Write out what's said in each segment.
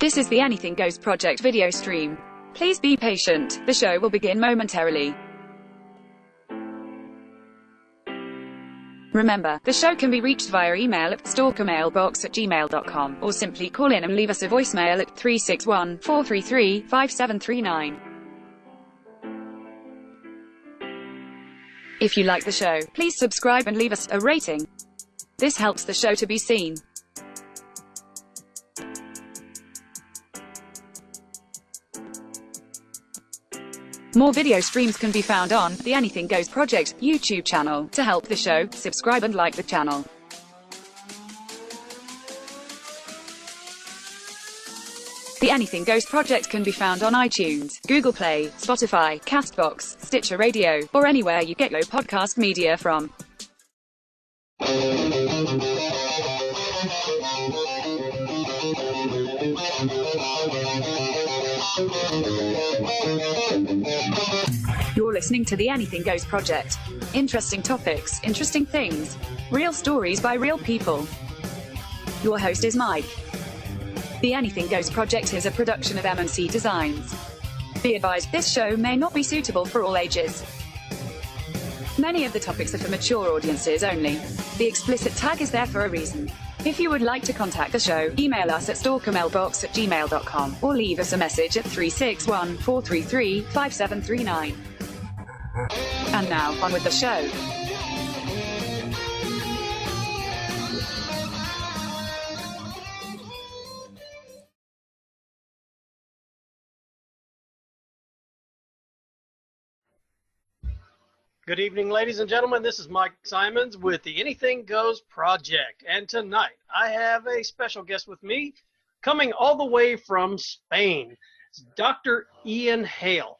This is the Anything Goes Project video stream. Please be patient, the show will begin momentarily. Remember, the show can be reached via email at stalkermailbox@gmail.com, or simply call in and leave us a voicemail at 361-433-5739. If you like the show, please subscribe and leave us a rating. This helps the show to be seen. More video streams can be found on the Anything Goes Project YouTube channel. To help the show, subscribe and like the channel. The Anything Goes Project can be found on iTunes, Google Play, Spotify, Castbox, Stitcher Radio, or anywhere you get your podcast media from. You're listening to the Anything Goes Project. Interesting topics, interesting things. Real stories by real people. Your host is Mike. The Anything Goes Project is a production of M&C Designs. Be advised, this show may not be suitable for all ages. Many of the topics are for mature audiences only. The explicit tag is there for a reason. If you would like to contact the show, email us at stalkermailbox@gmail.com, or leave us a message at 361-433-5739. And now, on with the show. Good evening, ladies and gentlemen. This is Mike Symonds with the Anything Goes Project. And tonight, I have a special guest with me, coming all the way from Spain. It's Dr. Ian Hale,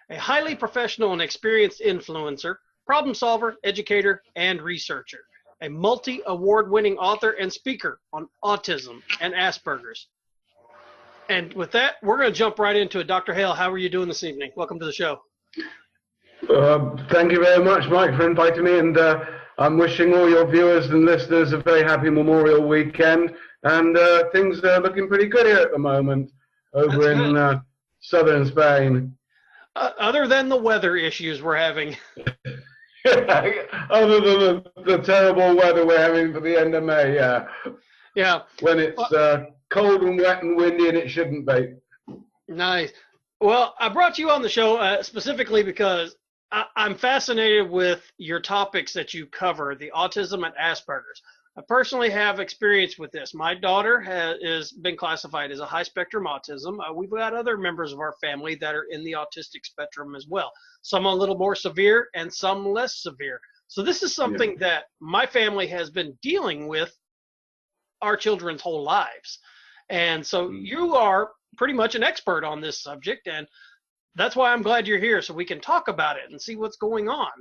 a highly professional and experienced influencer, problem solver, educator, and researcher. A multi-award-winning author and speaker on autism and Asperger's. And with that, we're going to jump right into it. Dr. Hale, how are you doing this evening? Welcome to the show. Thank you very much, Mike, for inviting me, and I'm wishing all your viewers and listeners a very happy Memorial weekend, and things are looking pretty good here at the moment over in southern Spain. Other than the weather issues we're having. Other than the terrible weather we're having for the end of May, yeah. Yeah. When it's cold and wet and windy, and it shouldn't be. Nice. Well, I brought you on the show specifically because I'm fascinated with your topics that you cover, the autism and Asperger's. I personally have experience with this. My daughter has been classified as a high spectrum autism. We've got other members of our family that are in the autistic spectrum as well. Some a little more severe and some less severe. So this is something that my family has been dealing with our children's whole lives. And so you are pretty much an expert on this subject, and that's why I'm glad you're here, so we can talk about it and see what's going on.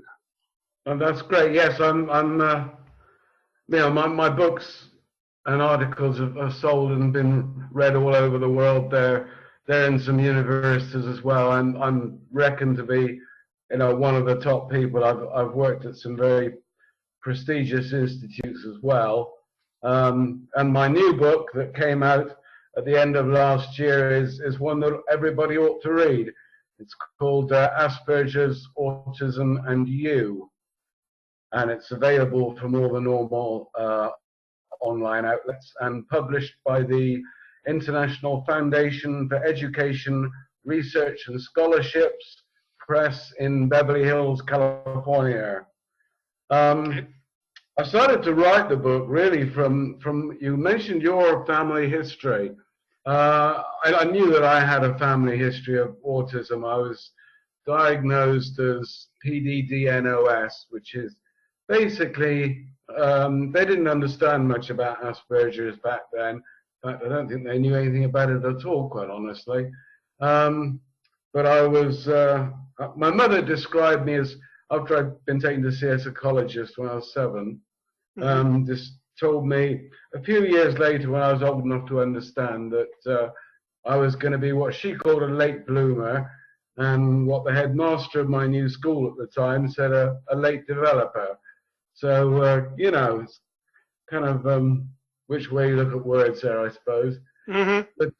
And that's great. Yes, I'm you know, my books and articles are sold and been read all over the world. They're in some universities as well, and I'm reckoned to be, you know, one of the top people. I've worked at some very prestigious institutes as well. And my new book that came out at the end of last year is one that everybody ought to read. It's called Asperger's, Autism and You, and it's available from all the normal online outlets and published by the International Foundation for Education, Research and Scholarships Press in Beverly Hills, California. I started to write the book really from you mentioned your family history. I knew that I had a family history of autism. I was diagnosed as PDD-NOS, which is basically, they didn't understand much about Asperger's back then. In fact, I don't think they knew anything about it at all, quite honestly. But I was, my mother described me as, after I'd been taken to see a psychologist when I was 7, just told me a few years later, when I was old enough to understand, that I was going to be what she called a late bloomer, and what the headmaster of my new school at the time said a late developer. So, you know, it's kind of which way you look at words there, I suppose. Mm-hmm. But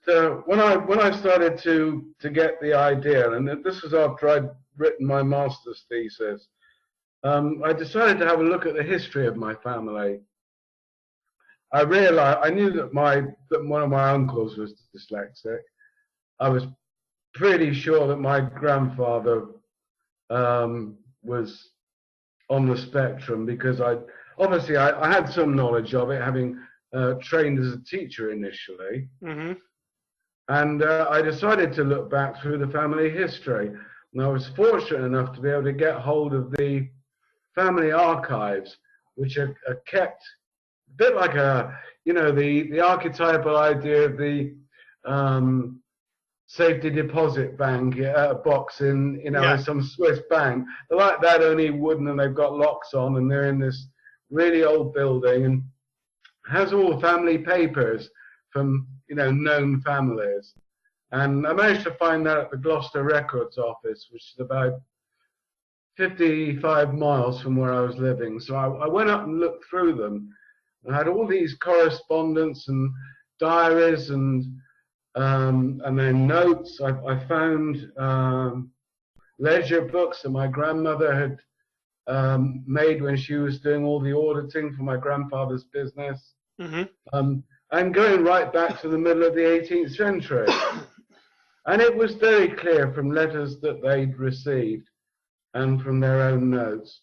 when I started to get the idea, and this was after I'd written my master's thesis, I decided to have a look at the history of my family. I realized I knew that one of my uncles was dyslexic. I was pretty sure that my grandfather was on the spectrum, because I had some knowledge of it, having trained as a teacher initially. Mm-hmm. And I decided to look back through the family history. And I was fortunate enough to be able to get hold of the family archives, which are kept a bit like the archetypal idea of the safety deposit bank box in some Swiss bank. They're like that, only wooden, and they've got locks on, and they're in this really old building, and has all the family papers from known families. And I managed to find that at the Gloucester Records Office, which is about 55 miles from where I was living. So I went up and looked through them. I had all these correspondence and diaries and then notes. I found ledger books that my grandmother had made when she was doing all the auditing for my grandfather's business. Mm-hmm. And going right back to the middle of the 18th century. And it was very clear from letters that they'd received and from their own notes.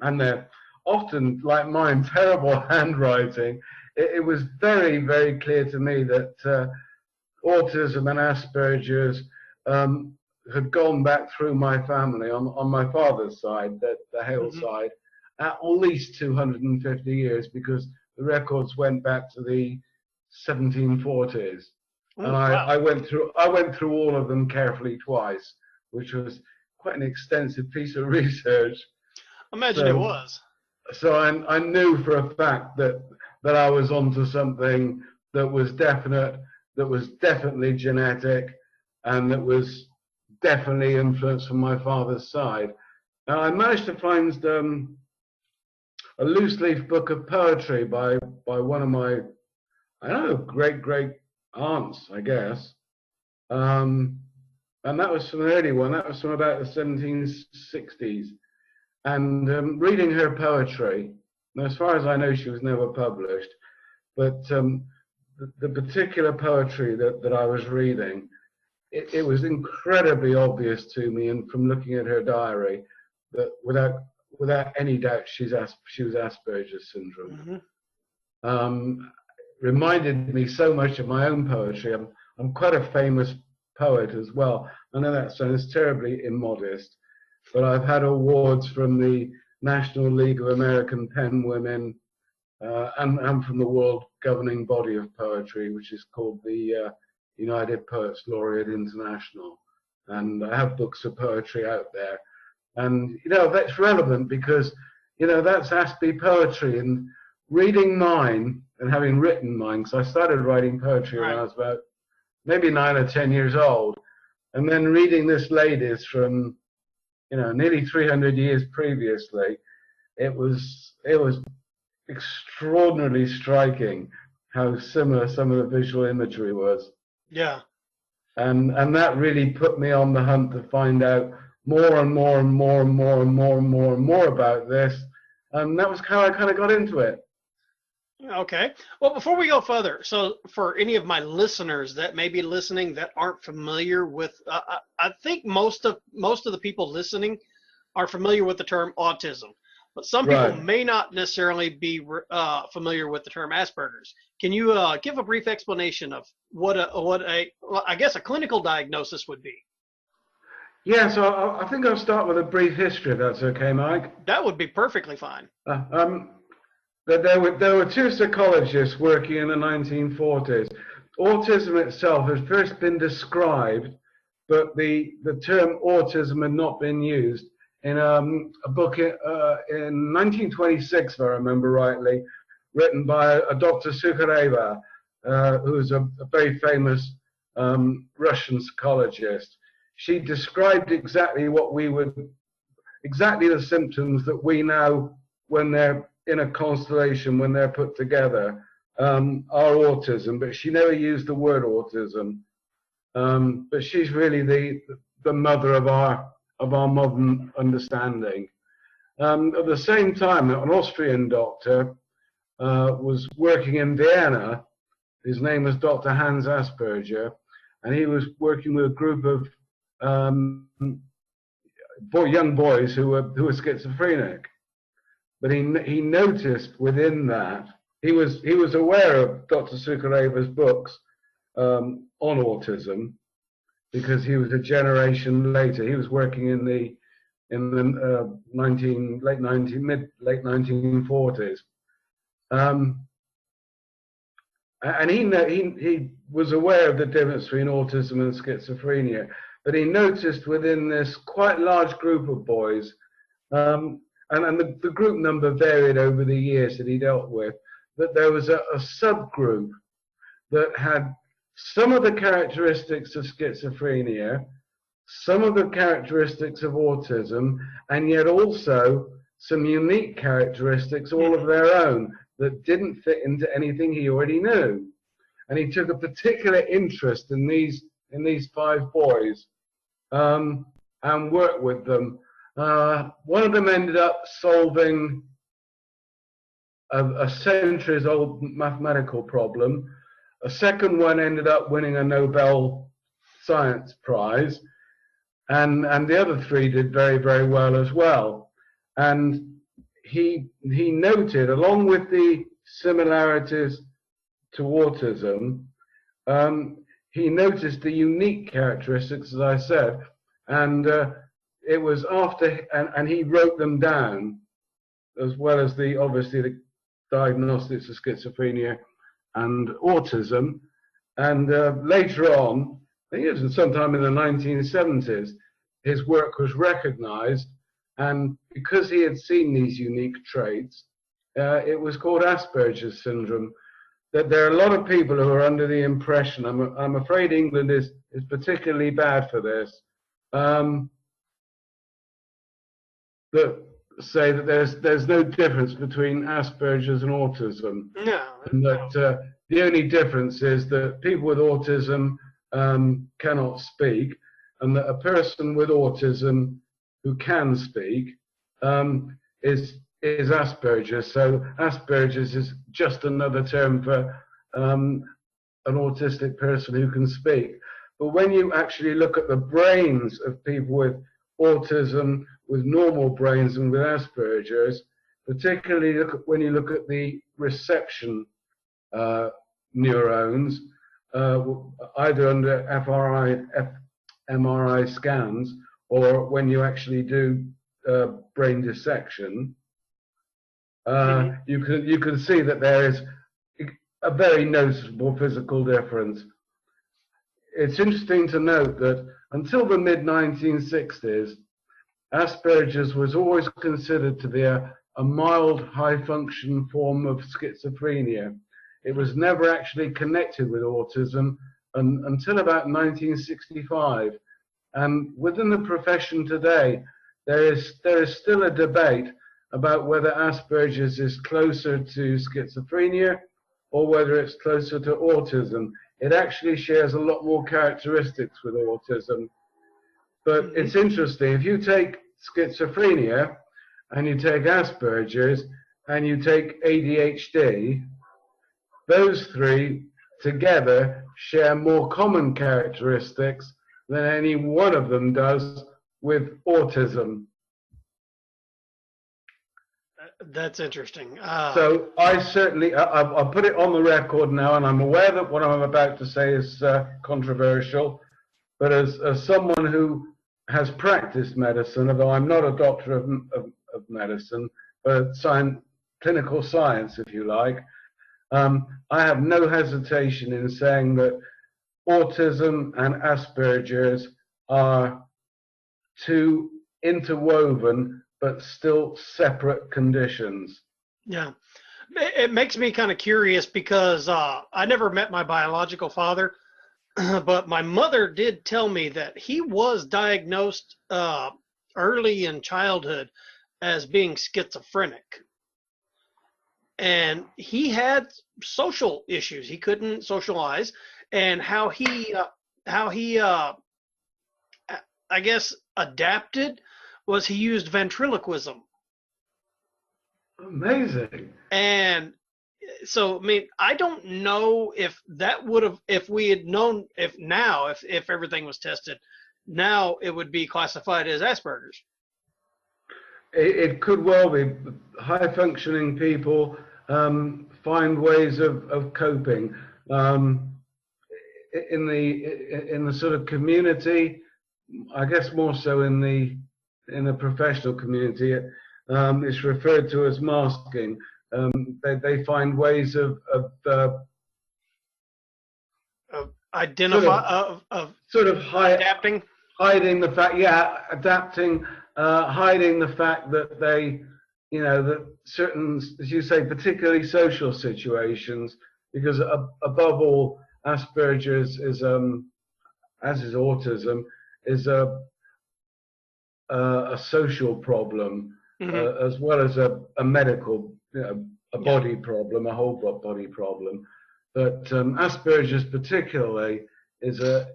And they're often, like mine, terrible handwriting. It was very, very clear to me that autism and Asperger's had gone back through my family on my father's side, the Hale Mm-hmm. side, at least 250 years, because the records went back to the 1740s. Oh, And wow. I went through all of them carefully twice, which was quite an extensive piece of research. Imagine it was. So I knew for a fact that I was onto something that was definite, that was definitely genetic, and that was definitely influenced from my father's side. Now, I managed to find a loose leaf book of poetry by one of my, I don't know, great aunts, I guess. And that was from an early one. That was from about the 1760s. And reading her poetry, now, as far as I know, she was never published, but the particular poetry that I was reading, it was incredibly obvious to me, and from looking at her diary, that without any doubt she was Asperger's syndrome. Mm-hmm. Reminded me so much of my own poetry. I'm quite a famous poet as well. I know that sounds terribly immodest, but I've had awards from the National League of American Pen Women and from the world governing body of poetry, which is called the United Poets Laureate International. And I have books of poetry out there. And, that's relevant because, that's Aspie poetry. And reading mine and having written mine, because I started writing poetry when I was about maybe 9 or 10 years old, and then reading this lady's from, nearly 300 years previously, it was extraordinarily striking how similar some of the visual imagery was. Yeah. And that really put me on the hunt to find out more and more and more and more and more and more and more about this. And that was how I kind of got into it. Okay. Well, before we go further, so for any of my listeners that may be listening that aren't familiar with, I think most of the people listening are familiar with the term autism, but some people may not necessarily be familiar with the term Asperger's. Can you give a brief explanation of what I guess a clinical diagnosis would be? Yeah, so I think I'll start with a brief history, if that's okay, Mike. That would be perfectly fine. There were two psychologists working in the 1940s. Autism itself had first been described, but the term autism had not been used in a book in 1926, if I remember rightly, written by a Dr. Sukhareva, who is a very famous Russian psychologist. She described exactly exactly the symptoms that we now, when they're in a constellation, when they're put together, are autism, but she never used the word autism. But she's really the mother of our modern understanding. At the same time, an Austrian doctor was working in Vienna. His name was Dr. Hans Asperger, and he was working with a group of young boys who were schizophrenic. But he noticed within that, he was aware of Dr. Sukareva's books on autism, because he was a generation later. He was working in the late 1940s, and he was aware of the difference between autism and schizophrenia. But he noticed within this quite large group of boys, and the group number varied over the years that he dealt with, that there was a subgroup that had some of the characteristics of schizophrenia, some of the characteristics of autism, and yet also some unique characteristics all of their own that didn't fit into anything he already knew. And he took a particular interest in these 5 boys, and worked with them. One of them ended up solving a centuries-old mathematical problem. A second one ended up winning a Nobel Science Prize, and the other 3 did very, very well as well. And he noted, along with the similarities to autism, he noticed the unique characteristics, as I said, and it was after, and he wrote them down, as well as obviously the diagnostics of schizophrenia and autism. And later on, I think it was sometime in the 1970s, his work was recognized, and because he had seen these unique traits, it was called Asperger's syndrome. That there are a lot of people who are under the impression, I'm afraid England is particularly bad for this, that say that there's no difference between Asperger's and autism. No. And that the only difference is that people with autism cannot speak, and that a person with autism who can speak is Asperger's. So Asperger's is just another term for an autistic person who can speak. But when you actually look at the brains of people with autism, with normal brains, and with Asperger's, particularly when you look at the reception neurons, either under fMRI scans, or when you actually do brain dissection, you can see that there is a very noticeable physical difference. It's interesting to note that until the mid-1960s, Asperger's was always considered to be a mild, high-function form of schizophrenia. It was never actually connected with autism until about 1965. And within the profession today, there is still a debate about whether Asperger's is closer to schizophrenia or whether it's closer to autism. It actually shares a lot more characteristics with autism. But it's interesting, if you take schizophrenia and you take Asperger's and you take ADHD, those 3 together share more common characteristics than any one of them does with autism. That's interesting. So I certainly, I'll put it on the record now, and I'm aware that what I'm about to say is controversial, but as someone who has practiced medicine, although I'm not a doctor of medicine, but clinical science, if you like, I have no hesitation in saying that autism and Asperger's are 2 interwoven but still separate conditions. Yeah. It makes me kind of curious because I never met my biological father, but my mother did tell me that he was diagnosed early in childhood as being schizophrenic. and he had social issues. He couldn't socialize, and how he I guess adapted was he used ventriloquism. Amazing. And so, I mean, I don't know if that would have, if we had known, if everything was tested, now it would be classified as Asperger's. It could well be. High functioning people find ways of coping. In the sort of community, I guess more so in the professional community, it's referred to as masking. They find ways of Identify adapting, hiding the fact, adapting, hiding the fact that they, that certain, as you say, particularly social situations, because above all, Asperger's is, as is autism, is a social problem, as well as a medical, body problem, a whole body problem. But Asperger's particularly is a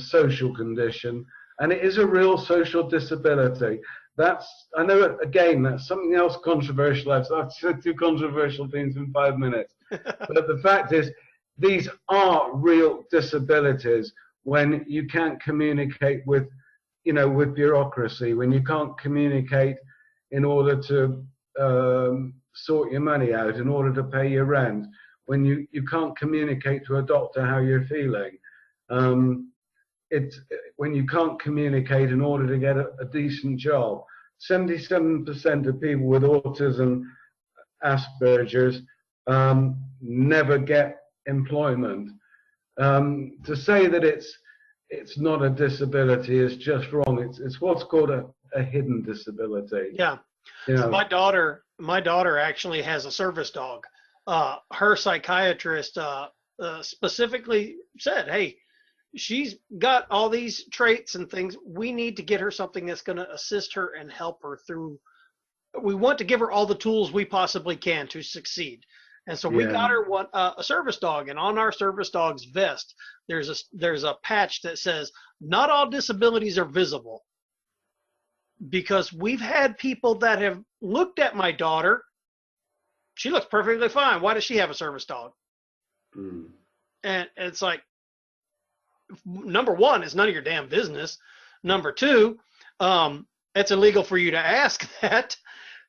social condition, and it is a real social disability. I know, again, that's something else controversial. I've said two controversial things in 5 minutes. But the fact is, these are real disabilities when you can't communicate with bureaucracy, when you can't communicate in order to sort your money out, in order to pay your rent, when you can't communicate to a doctor how you're feeling. It's when you can't communicate in order to get a decent job. 77% of people with autism, Asperger's, never get employment. To say that it's not a disability is just wrong. It's what's called a hidden disability. Yeah. So my daughter actually has a service dog. Her psychiatrist specifically said, hey, she's got all these traits and things. We need to get her something that's going to assist her and help her through. We want to give her all the tools we possibly can to succeed. And so we got her a service dog, and on our service dog's vest, there's a patch that says, not all disabilities are visible. Because we've had people that have looked at my daughter. She looks perfectly fine. Why does she have a service dog? And it's like, number one, it's none of your damn business. Number two, it's illegal for you to ask that.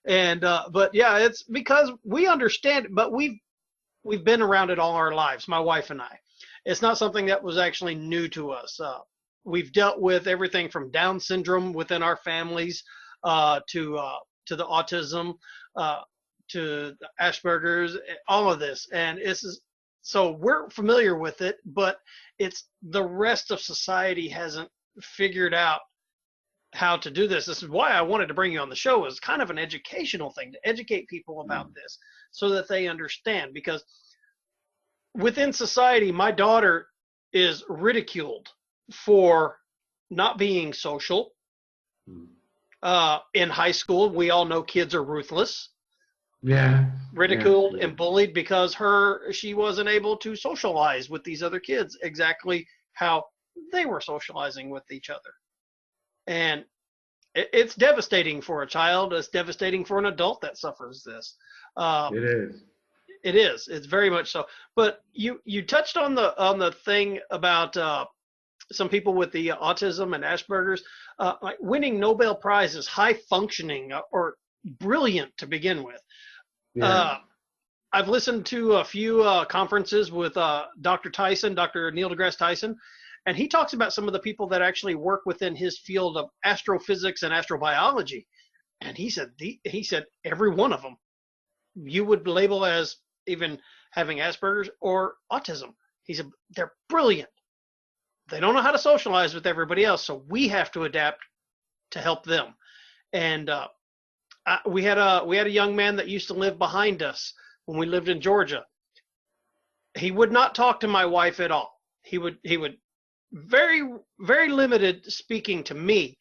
And but yeah, it's because we understand it, but we've been around it all our lives, my wife and I. It's not something that was actually new to us. We've dealt with everything from Down syndrome within our families to the autism, to the Asperger's, all of this. And so we're familiar with it, but it's the rest of society hasn't figured out how to do this. This is why I wanted to bring you on the show, is kind of an educational thing, to educate people about this so that they understand. Because within society, my daughter is ridiculed for not being social. In high school, we all know kids are ruthless. Ridiculed and bullied because she wasn't able to socialize with these other kids exactly how they were socializing with each other. And it's devastating for a child. It's devastating for an adult that suffers this. It is. It is. It's very much so. But you touched on the thing about some people with the autism and Asperger's, like winning Nobel Prizes, high functioning or brilliant to begin with. I've listened to a few conferences with Dr. Neil deGrasse Tyson, and he talks about some of the people that actually work within his field of astrophysics and astrobiology. And he said every one of them you would label as even having Asperger's or autism. He said they're brilliant. They don't know how to socialize with everybody else, so we have to adapt to help them. And we had a young man that used to live behind us when we lived in Georgia. He would not talk to my wife at all. He would very, very limited speaking to me,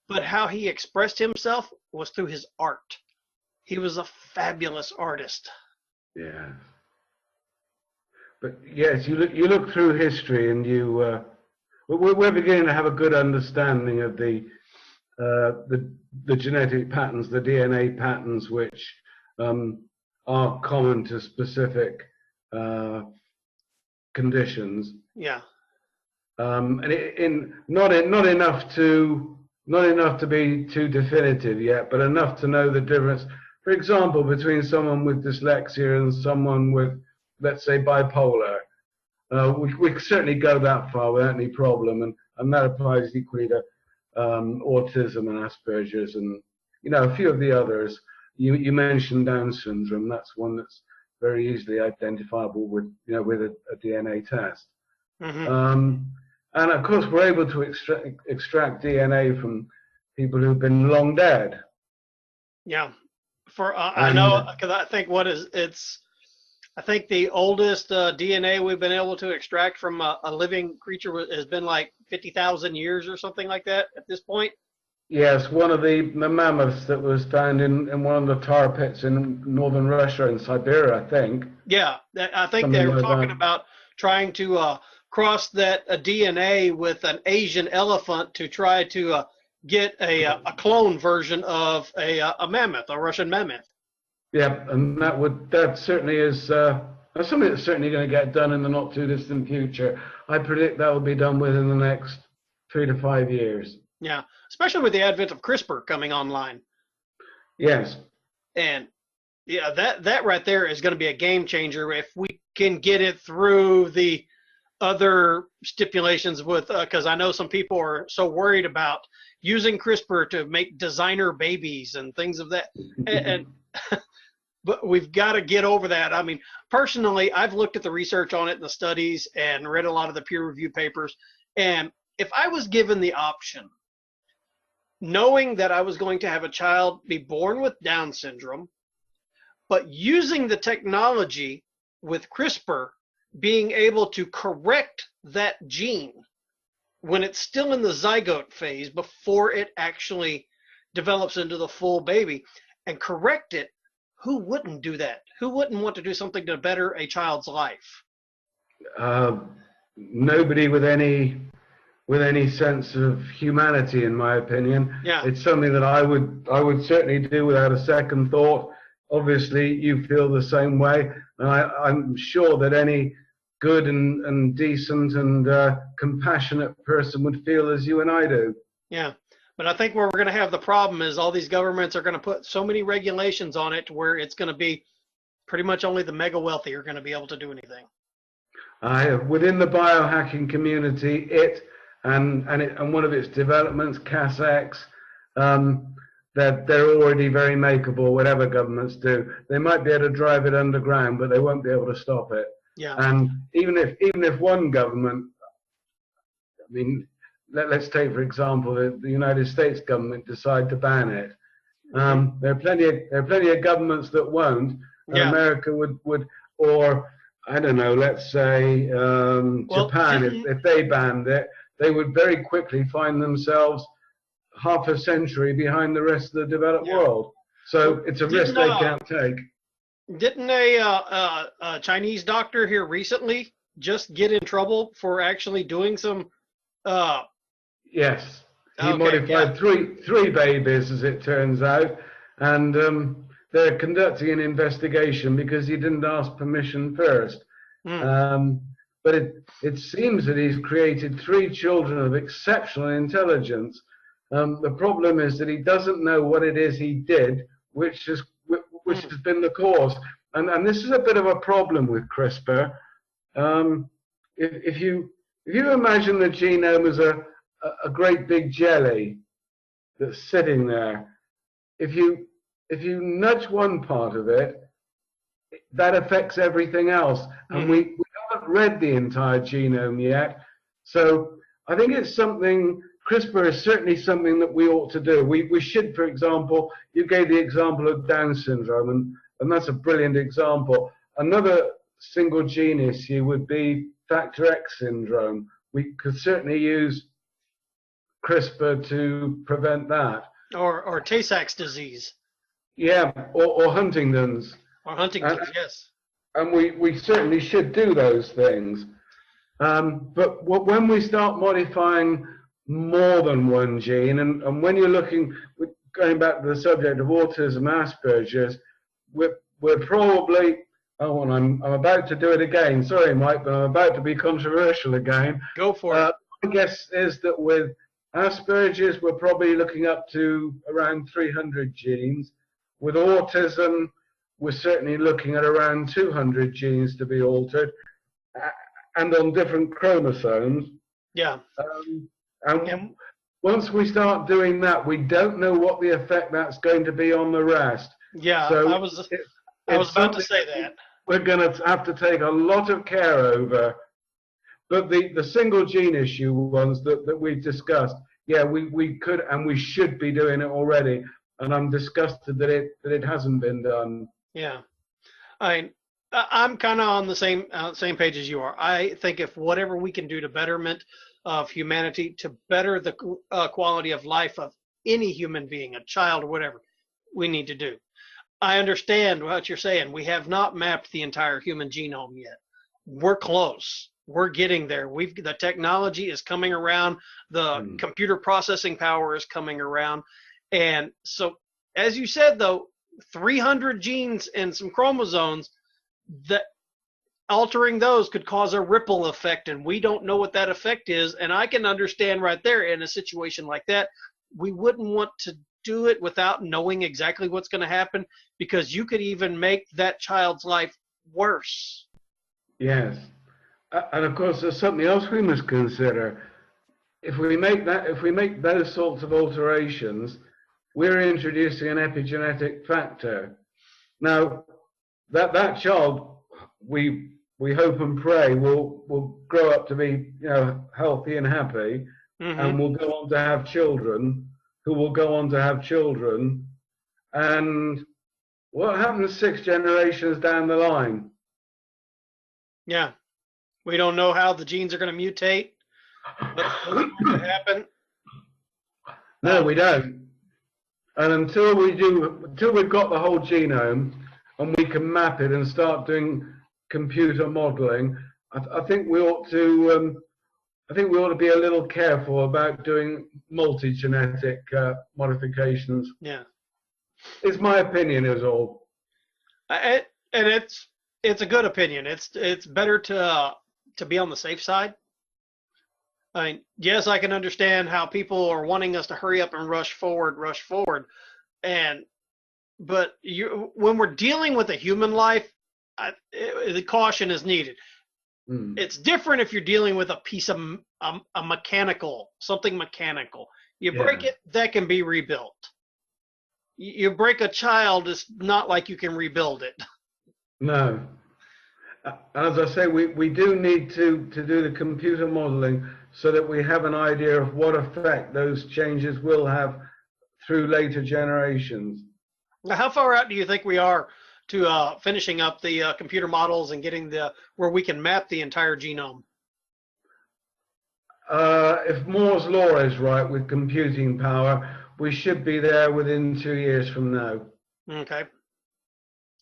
but how he expressed himself was through his art. He was a fabulous artist. Yes. But yes, you look through history, and we're beginning to have a good understanding of the genetic patterns, the DNA patterns, which are common to specific conditions. Yeah. And not enough to be too definitive yet, but enough to know the difference. For example, between someone with dyslexia and someone with, let's say, bipolar, we can certainly go that far without any problem, and that applies equally to autism and Asperger's, and a few of the others. You mentioned Down syndrome. That's one that's very easily identifiable with a DNA test. Mm-hmm. And of course, we're able to extract DNA from people who've been long dead. Yeah. I know, because I think I think the oldest DNA we've been able to extract from a living creature has been like 50,000 years or something like that at this point. Yes, one of the mammoths that was found in one of the tar pits in northern Russia and Siberia, I think. Yeah, I think Something they were like talking that. about trying to cross that DNA with an Asian elephant to try to get a clone version of a mammoth, a Russian mammoth. Yeah, and that certainly is that's something that's certainly going to get done in the not too distant future. I predict that will be done within the next 3 to 5 years. Yeah, especially with the advent of CRISPR coming online. Yes. And yeah, that right there is going to be a game changer if we can get it through the other stipulations with, because I know some people are so worried about using CRISPR to make designer babies and things of that. And but we've got to get over that. I mean, personally, I've looked at the research on it and the studies and read a lot of the peer-reviewed papers. And if I was given the option, knowing that I was going to have a child be born with Down syndrome, but using the technology with CRISPR, being able to correct that gene when it's still in the zygote phase before it actually develops into the full baby, and correct it, who wouldn't do that? Who wouldn't want to do something to better a child's life? Nobody with any sense of humanity, in my opinion. Yeah. It's something that I would certainly do without a second thought. Obviously, you feel the same way, and I'm sure that any good and decent and compassionate person would feel as you and I do. Yeah. But I think where we're going to have the problem is all these governments are going to put so many regulations on it to where it's going to be pretty much only the mega wealthy are going to be able to do anything. Within the biohacking community, and one of its developments, Cas-X, that they're already very makeable. Whatever governments do, they might be able to drive it underground, but they won't be able to stop it. Yeah. And even if one government, I mean, let's take for example the United States government decide to ban it. There are plenty of governments that won't. Yeah. America would, or I don't know, let's say Japan, if they banned it, they would very quickly find themselves half a century behind the rest of the developed world. So it's a risk they can't take. Didn't a Chinese doctor here recently just get in trouble for actually doing some? Yes, he modified three babies, as it turns out, and they're conducting an investigation because he didn't ask permission first. But it seems that he's created 3 children of exceptional intelligence. The problem is that he doesn't know what it is he did, which has been the cause. And this is a bit of a problem with CRISPR. If you imagine the genome as a great big jelly that's sitting there, if you nudge one part of it, that affects everything else. And we haven't read the entire genome yet. So I think it's something, CRISPR is certainly something that we ought to do. We should, for example, you gave the example of Down syndrome, and that's a brilliant example. Another single gene issue would be factor X syndrome. We could certainly use CRISPR to prevent that. Or Tay-Sachs disease. Yeah, or Huntington's. Or Huntington's, yes. and we certainly should do those things. But when we start modifying more than one gene, and when you're looking, going back to the subject of autism, Asperger's, we're probably, oh, and I'm about to do it again. Sorry, Mike, but I'm about to be controversial again. Go for it. My guess is that with Asperger's, we're probably looking up to around 300 genes. With autism, we're certainly looking at around 200 genes to be altered, and on different chromosomes. Yeah. And once we start doing that, we don't know what the effect that's going to be on the rest. Yeah, so I was about to say that. We're going to have to take a lot of care over. But the single gene issue ones that we've discussed, yeah, we could and we should be doing it already. And I'm disgusted that it hasn't been done. Yeah, I'm kind of on the same page as you are. I think if whatever we can do to betterment of humanity, to better the quality of life of any human being, a child or whatever, we need to do. I understand what you're saying. We have not mapped the entire human genome yet. We're close. We're getting there. The technology is coming around. The computer processing power is coming around. And so, as you said, though, 300 genes and some chromosomes, that altering those could cause a ripple effect, and we don't know what that effect is. And I can understand right there, in a situation like that, we wouldn't want to do it without knowing exactly what's going to happen, because you could even make that child's life worse. Yes. And of course, there's something else we must consider. If we make those sorts of alterations, we're introducing an epigenetic factor. Now, that child, we hope and pray will grow up to be, healthy and happy, and will go on to have children, who will go on to have children. And what happens 6 generations down the line? Yeah. We don't know how the genes are going to mutate. What's going to happen? No, we don't. And until we've got the whole genome and we can map it and start doing computer modeling, I think we ought to. I think we ought to be a little careful about doing multi-genetic modifications. Yeah, it's my opinion, is all. And it's a good opinion. It's better to be on the safe side. I mean, yes, I can understand how people are wanting us to hurry up and rush forward, but when we're dealing with a human life, the caution is needed. It's different if you're dealing with a piece of something mechanical. You break it, that can be rebuilt. You break a child, it's not like you can rebuild it. No. As I say, we do need to do the computer modeling so that we have an idea of what effect those changes will have through later generations. Now, how far out do you think we are to finishing up the computer models and getting where we can map the entire genome? If Moore's law is right with computing power, we should be there within 2 years from now. Okay.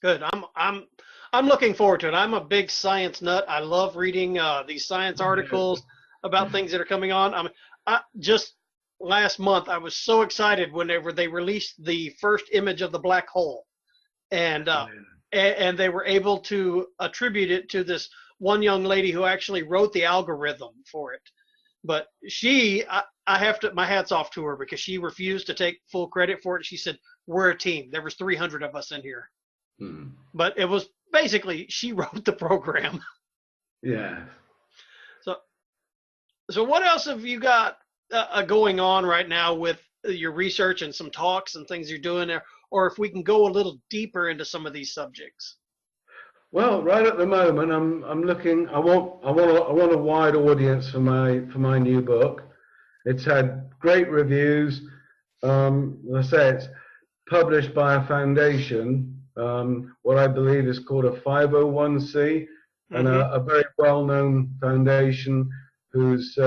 Good. I'm looking forward to it. I'm a big science nut. I love reading these science articles about things that are coming on. Just last month, I was so excited whenever they released the first image of the black hole. And they were able to attribute it to this one young lady who actually wrote the algorithm for it. But my hat's off to her, because she refused to take full credit for it. She said, we're a team. There was 300 of us in here. But it was basically, she wrote the program. Yeah. So what else have you got going on right now with your research and some talks and things you're doing there? Or if we can go a little deeper into some of these subjects. Well, right at the moment, I'm looking. I want a wide audience for my new book. It's had great reviews. I say, it's published by a foundation, what I believe is called a 501c, and a very well-known foundation whose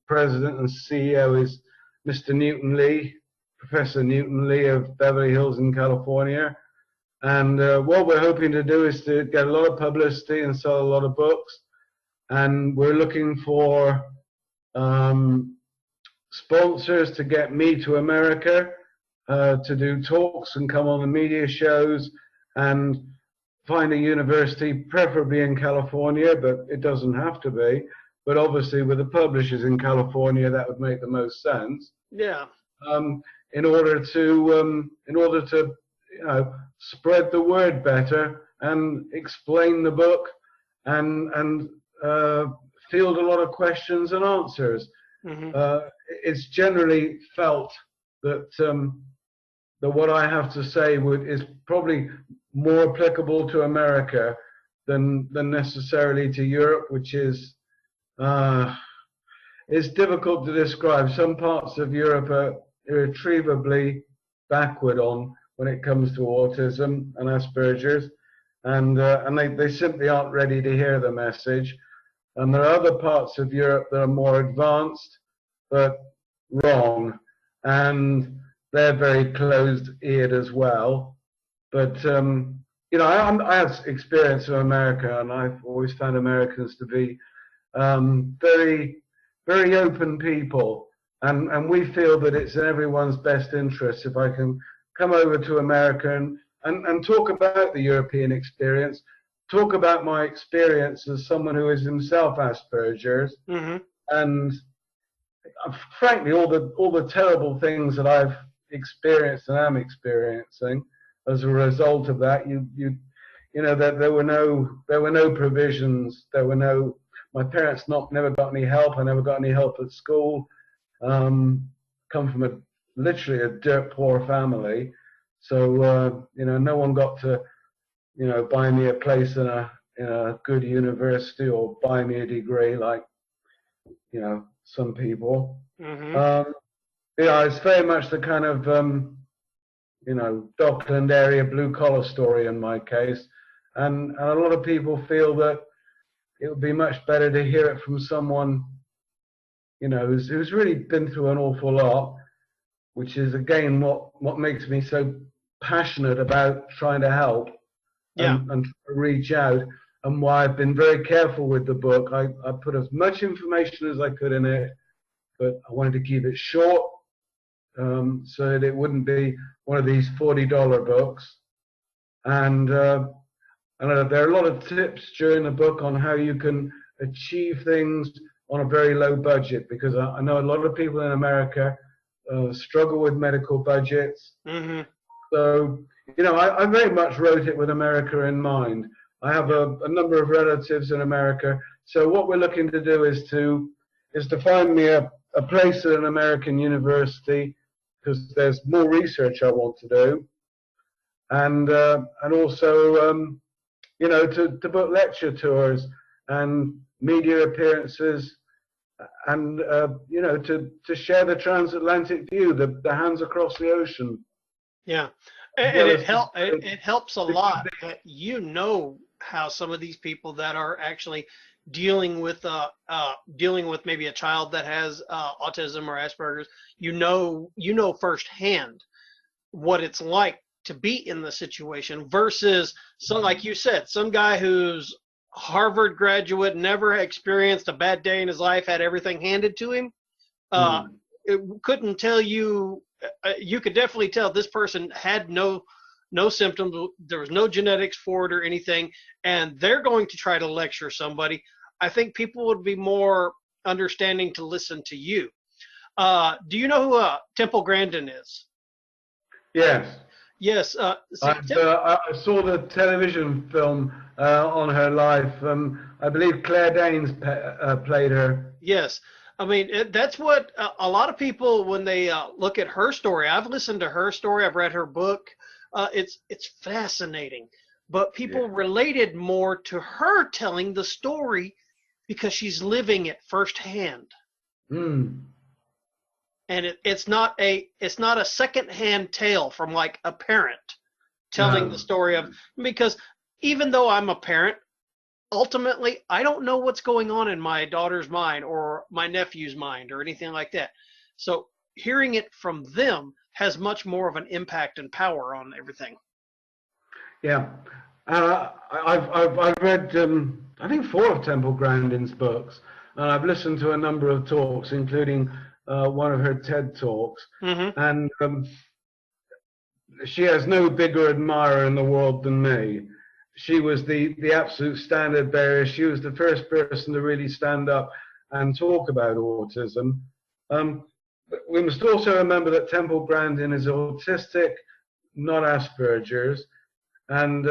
president and CEO is Mr. Newton Lee, Professor Newton Lee of Beverly Hills in California. And what we're hoping to do is to get a lot of publicity and sell a lot of books. And we're looking for sponsors to get me to America to do talks and come on the media shows, and find a university, preferably in California, but it doesn't have to be. But obviously, with the publishers in California, that would make the most sense. Yeah. In order to spread the word better and explain the book and field a lot of questions and answers. Mm-hmm. It's generally felt that that what I have to say is probably more applicable to America than necessarily to Europe, which is it's difficult to describe. Some parts of Europe are irretrievably backward on when it comes to autism and Asperger's, and they simply aren't ready to hear the message. And there are other parts of Europe that are more advanced, but wrong, and they're very closed-eared as well. But you know, I have experience in America, and I've always found Americans to be very, very open people, and we feel that it's in everyone's best interest if I can come over to America and talk about the European experience, talk about my experience as someone who is himself Asperger's, mm-hmm. and frankly, all the terrible things that I've experienced and am experiencing as a result of that. You know, that there were no provisions. My parents never got any help. I never got any help at school. Come from literally a dirt poor family, so you know, no one got to, you know, buy me a place in a good university or buy me a degree like, you know, some people. Mm-hmm. You know, it's very much the kind of you know, Dockland area blue collar story in my case, and a lot of people feel that it would be much better to hear it from someone, you know, who's really been through an awful lot, which is again what makes me so passionate about trying to help. Yeah. And reach out, and why I've been very careful with the book. I put as much information as I could in it, but I wanted to keep it short, so that it wouldn't be one of these $40 books. And there are a lot of tips during the book on how you can achieve things on a very low budget, because I know a lot of people in America struggle with medical budgets. Mm-hmm. So, you know, I very much wrote it with America in mind. I have a number of relatives in America. So what we're looking to do is to find me a place at an American university, because there's more research I want to do. And also, you know, to book lecture tours and media appearances, and, you know, to share the transatlantic view, the hands across the ocean. Yeah. And it helps a lot that you know how some of these people that are actually dealing with maybe a child that has autism or Asperger's, you know firsthand what it's like to be in the situation versus some, like you said, some guy who's Harvard graduate, never experienced a bad day in his life, had everything handed to him. It couldn't tell you. You could definitely tell this person had no symptoms. There was no genetics for it or anything, and they're going to try to lecture somebody. I think people would be more understanding to listen to you. Do you know who Temple Grandin is? Yes. Yes. I saw the television film on her life. I believe Claire Danes played her. Yes. I mean, that's what a lot of people, when they look at her story, I've listened to her story, I've read her book. It's fascinating. But people related more to her telling the story because she's living it firsthand. Mm. And it's not a secondhand tale from like a parent telling the story of, because even though I'm a parent, ultimately, I don't know what's going on in my daughter's mind or my nephew's mind or anything like that. So hearing it from them has much more of an impact and power on everything. Yeah. I've read, I think 4 of Temple Grandin's books, and I've listened to a number of talks, including one of her TED Talks. Mm-hmm. And she has no bigger admirer in the world than me. She was the absolute standard bearer. She was the first person to really stand up and talk about autism. But we must also remember that Temple Grandin is autistic, not Asperger's, and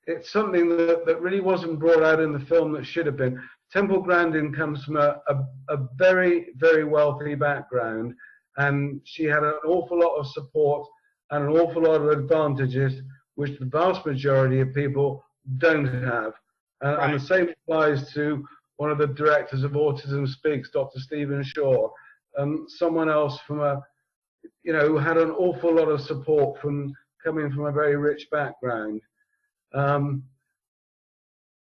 it's something that really wasn't brought out in the film that should have been. Temple Grandin comes from a very, very wealthy background, and she had an awful lot of support and an awful lot of advantages which the vast majority of people don't have. Right. And the same applies to one of the directors of Autism Speaks, Dr. Stephen Shaw, someone else from who had an awful lot of support from coming from a very rich background. I'm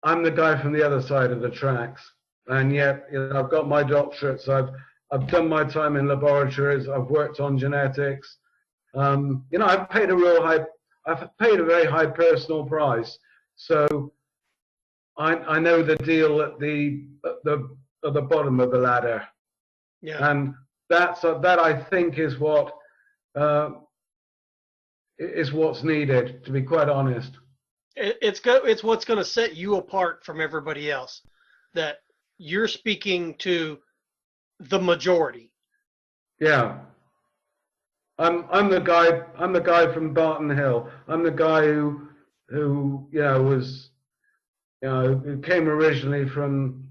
the guy from the other side of the tracks, and yet I've got my doctorates. I've done my time in laboratories. I've worked on genetics. I've paid a very high personal price, so I know the deal at the bottom of the ladder. Yeah. And that I think is what's needed, to be quite honest. It's what's going to set you apart from everybody else, that you're speaking to the majority. Yeah. I'm the guy from Barton Hill. I'm the guy who came originally from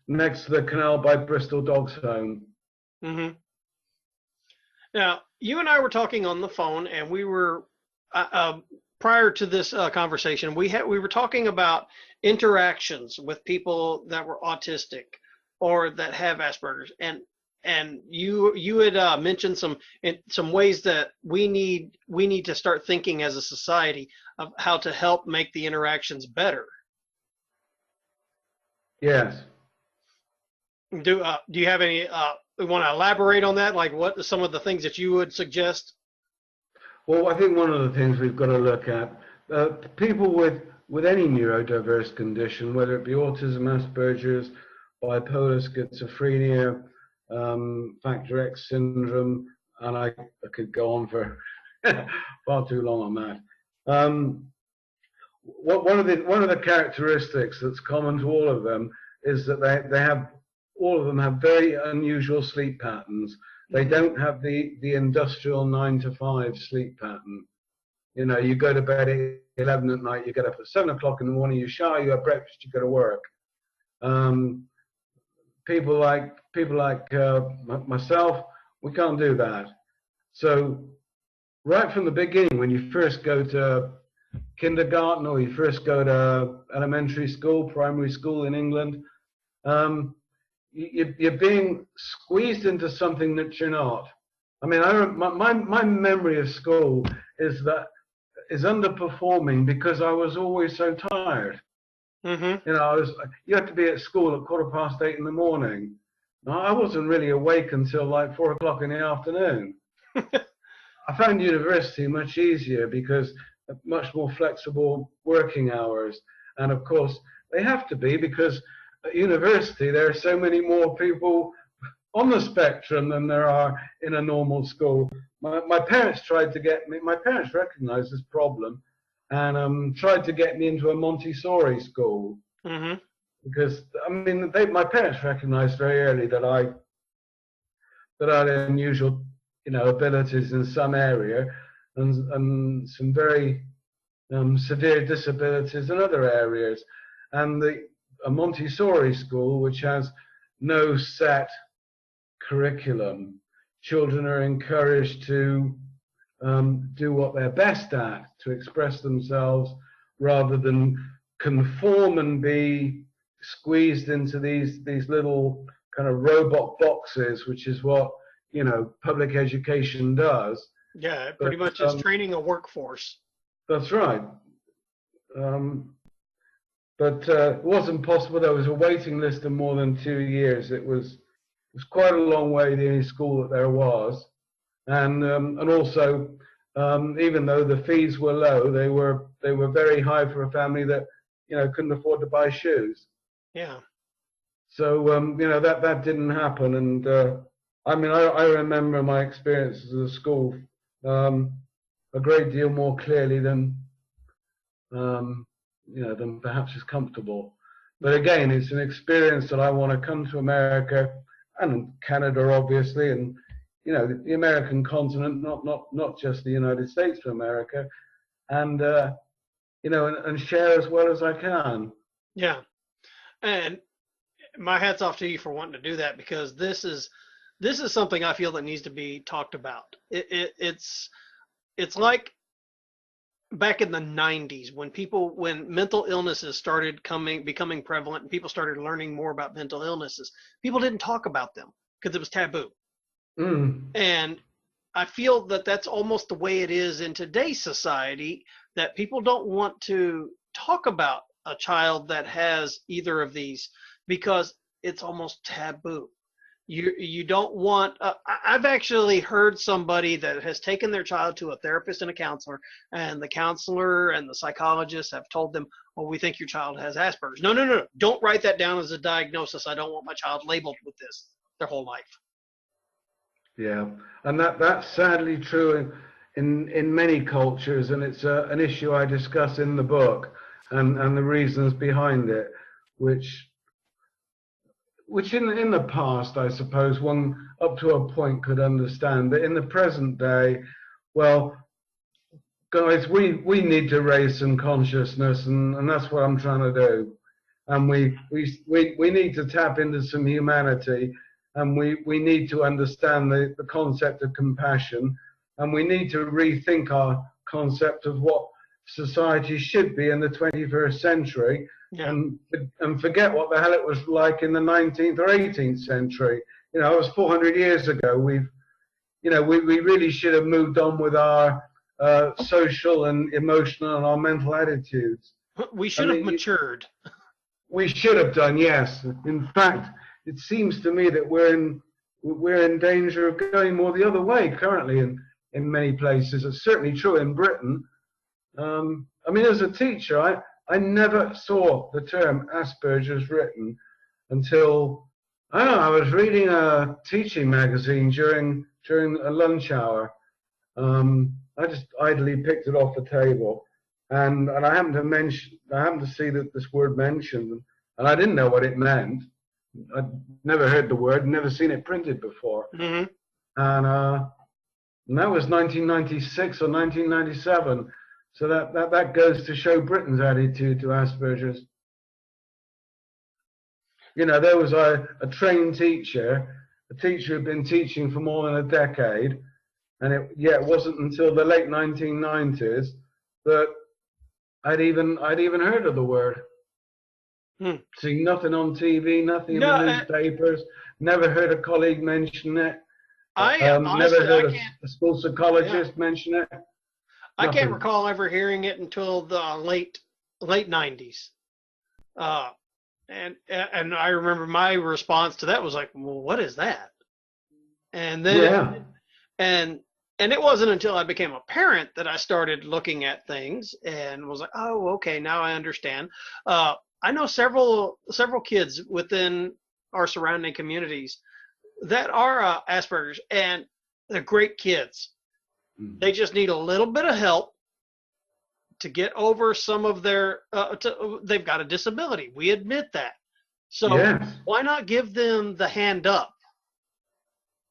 next to the canal by Bristol Dogs Home. Mm-hmm. Now, you and I were talking on the phone, and we were prior to this conversation, we were talking about interactions with people that were autistic or that have Asperger's, and you had mentioned some ways that we need to start thinking as a society of how to help make the interactions better. Yes. Do you have any? Want to elaborate on that? Like, what are some of the things that you would suggest? Well, I think one of the things we've got to look at, people with any neurodiverse condition, whether it be autism, Asperger's, bipolar, schizophrenia, factor X syndrome, and I could go on for far too long on that. One of the characteristics that's common to all of them is that all of them have very unusual sleep patterns. They don't have the industrial 9 to 5 sleep pattern. You go to bed at 11 at night, you get up at 7 o'clock in the morning, you shower, you have breakfast, you go to work. People like myself, we can't do that. So right from the beginning, when you first go to kindergarten or you first go to elementary school, primary school in England, you're being squeezed into something that you're not. I mean, my memory of school is underperforming because I was always so tired. Mm-hmm. You had to be at school at 8:15 in the morning. I wasn't really awake until like 4 o'clock in the afternoon. I found university much easier because of much more flexible working hours, and of course they have to be because at university there are so many more people on the spectrum than there are in a normal school. My parents tried to get me. My parents recognized this problem and tried to get me into a Montessori school. Mm-hmm. Because I mean, my parents recognized very early that I had unusual, abilities in some area, and some very severe disabilities in other areas. And a Montessori school, which has no set curriculum, children are encouraged to do what they're best at, to express themselves rather than conform and be squeezed into these little kind of robot boxes, which is what public education does. Yeah, pretty much is training a workforce. That's right. But it wasn't possible. There was a waiting list of more than 2 years. It was quite a long way, the only school that there was, and also even though the fees were low, they were very high for a family that, you know, couldn't afford to buy shoes. Yeah. So you know, that didn't happen. And I mean, I remember my experiences at school a great deal more clearly than you know, than perhaps is comfortable. But again, it's an experience that I want to come to America and Canada, obviously, and you know, the American continent, not just the United States of America, and you know, and share as well as I can. Yeah. And my hat's off to you for wanting to do that, because this is something I feel that needs to be talked about. It's like back in the 90s when mental illnesses started becoming prevalent and people started learning more about mental illnesses, people didn't talk about them because it was taboo. And I feel that that's almost the way it is in today's society, that people don't want to talk about a child that has either of these because it's almost taboo. You don't want, I've actually heard somebody that has taken their child to a therapist and a counselor, and the counselor and the psychologist have told them, well, we think your child has Asperger's. No. Don't write that down as a diagnosis. I don't want my child labeled with this their whole life. Yeah, and that's sadly true in many cultures, and it's an issue I discuss in the book, and the reasons behind it, which in the past, I suppose, one up to a point could understand, but in the present day, well, guys, we need to raise some consciousness, and that's what I'm trying to do, and we need to tap into some humanity. And we need to understand the concept of compassion, and we need to rethink our concept of what society should be in the 21st century, and forget what the hell it was like in the 19th or 18th century. You know, it was 400 years ago. We really should have moved on with our social and emotional and our mental attitudes. We should have matured. We should have done, yes. In fact, it seems to me that we're in danger of going more the other way currently in many places. It's certainly true in Britain. I mean, as a teacher, I never saw the term Asperger's written until, I don't know, I was reading a teaching magazine during a lunch hour. I just idly picked it off the table, and I happened to see that this word mentioned, and I didn't know what it meant. I'd never heard the word, never seen it printed before. And that was 1996 or 1997. So that goes to show Britain's attitude to Asperger's. You know, there was a trained teacher, a teacher who'd been teaching for more than a decade, and it wasn't until the late 1990s that I'd even heard of the word. Seen nothing on TV, nothing in the newspapers. Never heard a colleague mention it. Honestly, never heard a school psychologist mention it. I can't recall ever hearing it until the late 90s. And I remember my response to that was like, well, what is that? And then and it wasn't until I became a parent that I started looking at things and was like, oh, okay, now I understand. I know several kids within our surrounding communities that are Asperger's, and they're great kids. They just need a little bit of help to get over some of their, they've got a disability. We admit that. So why not give them the hand up,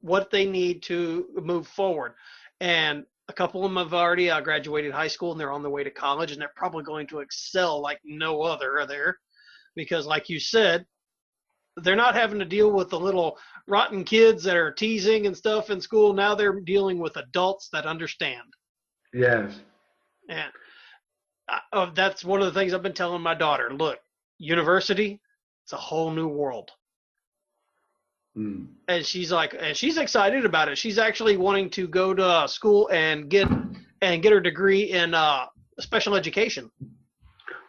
what they need to move forward? And a couple of them have already graduated high school, and they're on their way to college, and they're probably going to excel like no other there, because like you said, they're not having to deal with the little rotten kids that are teasing and stuff in school. Now they're dealing with adults that understand. Yes. And that's one of the things I've been telling my daughter. Look, university, it's a whole new world. And she's excited about it. She's actually wanting to go to school and get her degree in special education.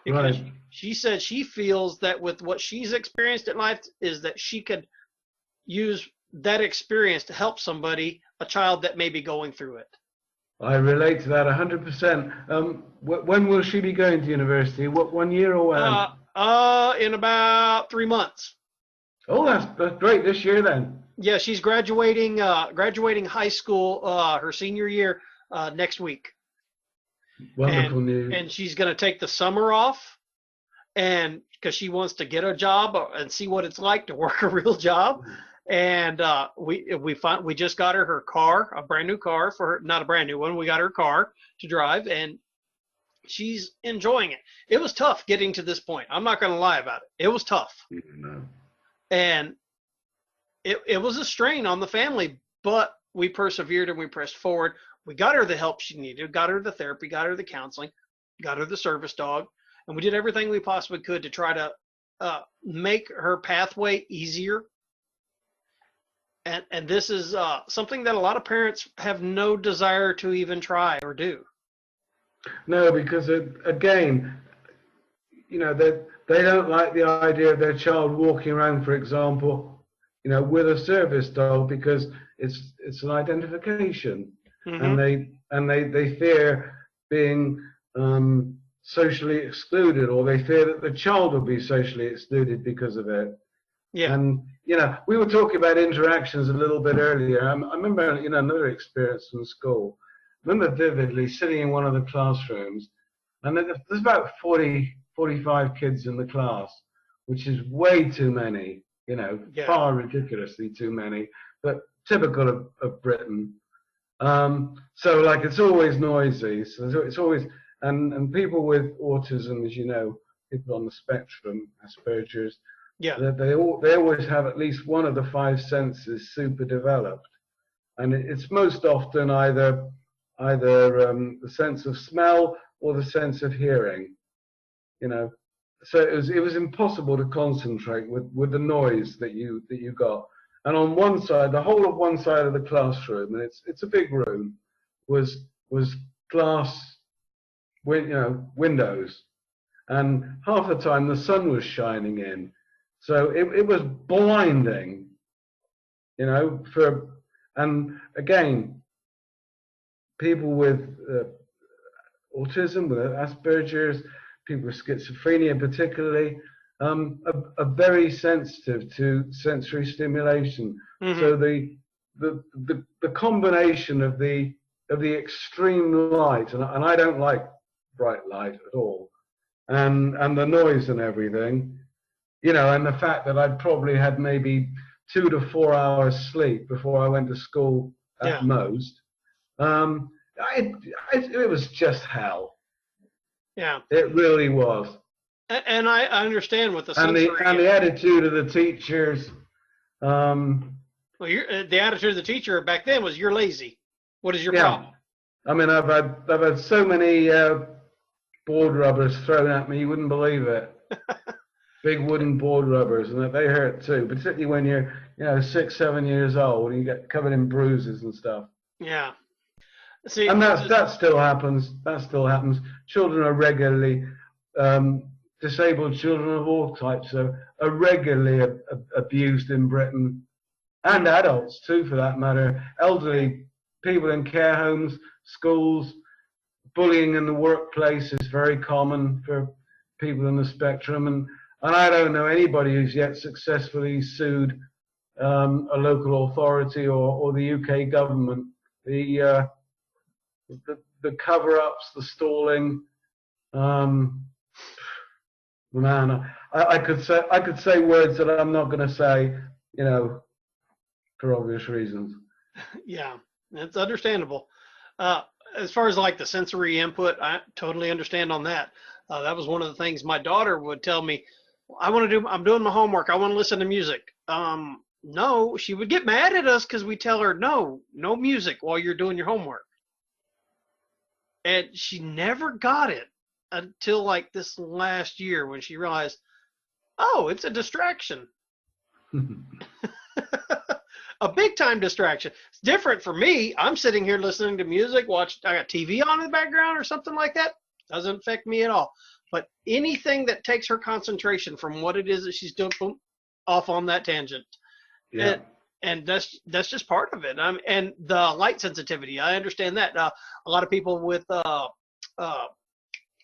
Because she said she feels that with what she's experienced in life is that she could use that experience to help somebody, a child that may be going through it. I relate to that 100%. When will she be going to university? What, 1 year or when? In about 3 months. Oh, that's great this year then. Yeah, she's graduating high school her senior year next week. Wonderful news. And she's going to take the summer off, and because she wants to get a job and see what it's like to work a real job. And we just got her car, a brand new car for her, not a brand new one. We got her car to drive, and she's enjoying it. It was tough getting to this point. I'm not going to lie about it. It was tough. No. And it was a strain on the family, but we persevered and we pressed forward. We got her the help she needed, got her the therapy, got her the counseling, got her the service dog, and we did everything we possibly could to try to make her pathway easier. And this is something that a lot of parents have no desire to even try or do. No, because again, you know, they don't like the idea of their child walking around, for example, you know, with a service dog, because it's an identification, and they fear being socially excluded, or they fear that the child will be socially excluded because of it. Yeah. And you know, we were talking about interactions a little bit earlier. I remember, you know, another experience from school. I remember vividly sitting in one of the classrooms, and there's about 45 kids in the class, which is way too many, you know, far ridiculously too many, but typical of Britain. So like, it's always noisy. So it's always, and people with autism, as you know, people on the spectrum, Asperger's, they always have at least one of the 5 senses super developed, and it's most often either the sense of smell or the sense of hearing, you know. So it was impossible to concentrate with the noise that you got. And on one side, the whole of one side of the classroom, and it's a big room, was glass, windows, and half the time the sun was shining in. So it was blinding, you know, and again, people with autism, with Asperger's, people with schizophrenia particularly, are very sensitive to sensory stimulation. So the combination of the extreme light, and I don't like bright light at all, and the noise and everything, you know, and the fact that I'd probably had maybe 2 to 4 hours sleep before I went to school at most. It was just hell. Yeah, it really was. And I understand what the sensory and the attitude of the teachers. Well, the attitude of the teacher back then was, "You're lazy. What is your problem?" I mean, I've had so many board rubbers thrown at me, you wouldn't believe it. Big wooden board rubbers, and they hurt too, particularly when you're, you know, 6, 7 years old and you get covered in bruises and stuff. Yeah. See, and that still happens. That still happens. Children are regularly, disabled children of all types are regularly abused in Britain, and adults too, for that matter. Elderly people in care homes, schools, bullying in the workplace is very common for people in the spectrum, and I don't know anybody who's yet successfully sued a local authority or the UK government. The cover-ups, the stalling. Man, I could say words that I'm not going to say, you know, for obvious reasons. Yeah, that's understandable. As far as like the sensory input, I totally understand on that. That was one of the things my daughter would tell me. I'm doing my homework. I want to listen to music. No, she would get mad at us because we tell her, no music while you're doing your homework. And she never got it until like this last year when she realized, oh, it's a distraction. A big time distraction. It's different for me. I'm sitting here listening to music, I got TV on in the background or something like that. Doesn't affect me at all. But anything that takes her concentration from what it is that she's doing, boom, off on that tangent. Yeah. and that's just part of it. And the light sensitivity, I understand that. A lot of people with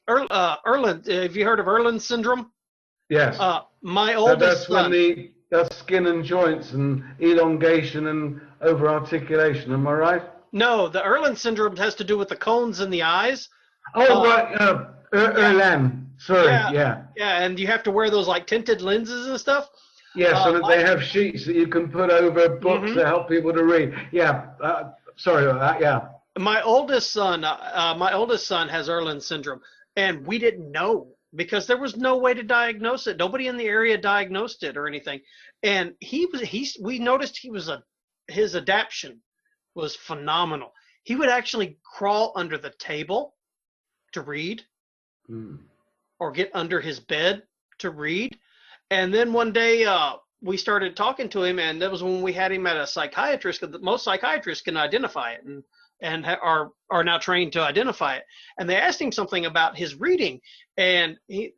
Erland, have you heard of Erland syndrome? Yes. My oldest son. That's skin and joints and elongation and over articulation. Am I right? No, the Erland syndrome has to do with the cones in the eyes. Oh, right. Erland. Sorry. Yeah. Yeah, and you have to wear those like tinted lenses and stuff. Yeah, so that they have sheets that you can put over books that help people to read. Yeah. Sorry about that. Yeah. My oldest son has Erland syndrome, and we didn't know because there was no way to diagnose it. Nobody in the area diagnosed it or anything. And we noticed his adaptation was phenomenal. He would actually crawl under the table to read or get under his bed to read. And then one day we started talking to him, and that was when we had him at a psychiatrist, because most psychiatrists can identify it and are now trained to identify it. And they asked him something about his reading, and the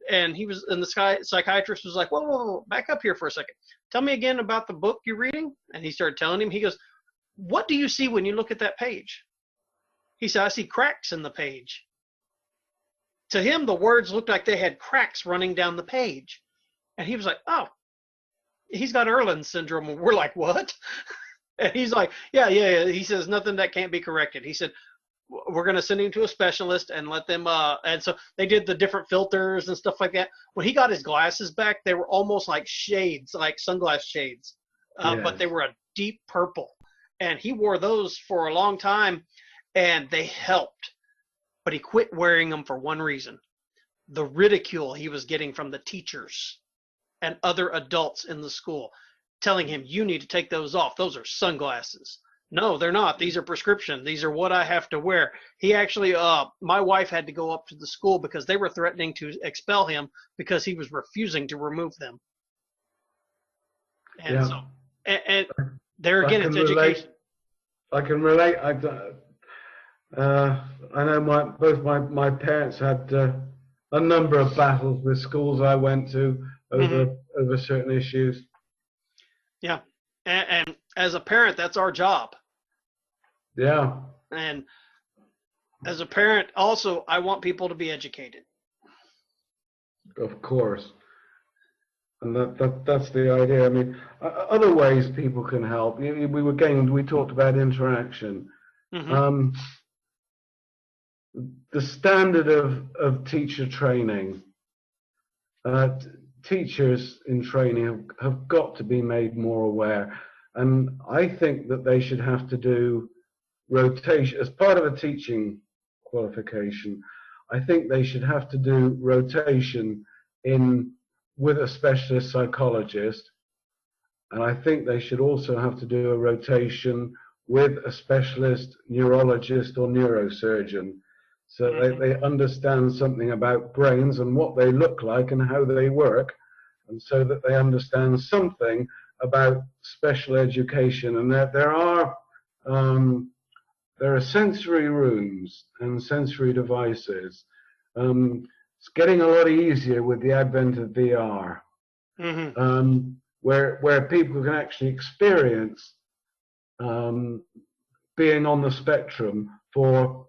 psychiatrist was like, whoa, back up here for a second. Tell me again about the book you're reading. And he started telling him. He goes, what do you see when you look at that page? He said, I see cracks in the page. To him, the words looked like they had cracks running down the page. And he was like, oh, he's got Erland syndrome. And we're like, what? And he's like, yeah. He says, nothing that can't be corrected. He said, we're going to send him to a specialist and let them, and so they did the different filters and stuff like that. When he got his glasses back, they were almost like shades, like sunglass shades, but they were a deep purple. And he wore those for a long time, and they helped. But he quit wearing them for one reason: the ridicule he was getting from the teachers and other adults in the school, telling him, you need to take those off. Those are sunglasses. No, they're not. These are prescription. These are what I have to wear. He actually, my wife had to go up to the school because they were threatening to expel him because he was refusing to remove them. And so, and there again, it's education. I can relate. I know both my parents had a number of battles with schools I went to over certain issues. Yeah, and as a parent, that's our job. Yeah. And as a parent, also, I want people to be educated. Of course. And that's the idea. I mean, other ways people can help. We talked about interaction. The standard of teacher training. Teachers in training have got to be made more aware. And I think that they should have to do rotation as part of a teaching qualification. I think they should have to do rotation with a specialist psychologist, and I think they should also have to do a rotation with a specialist neurologist or neurosurgeon, so they understand something about brains and what they look like and how they work, and so that they understand something about special education. And that there are sensory rooms and sensory devices. It's getting a lot easier with the advent of VR, where people can actually experience being on the spectrum for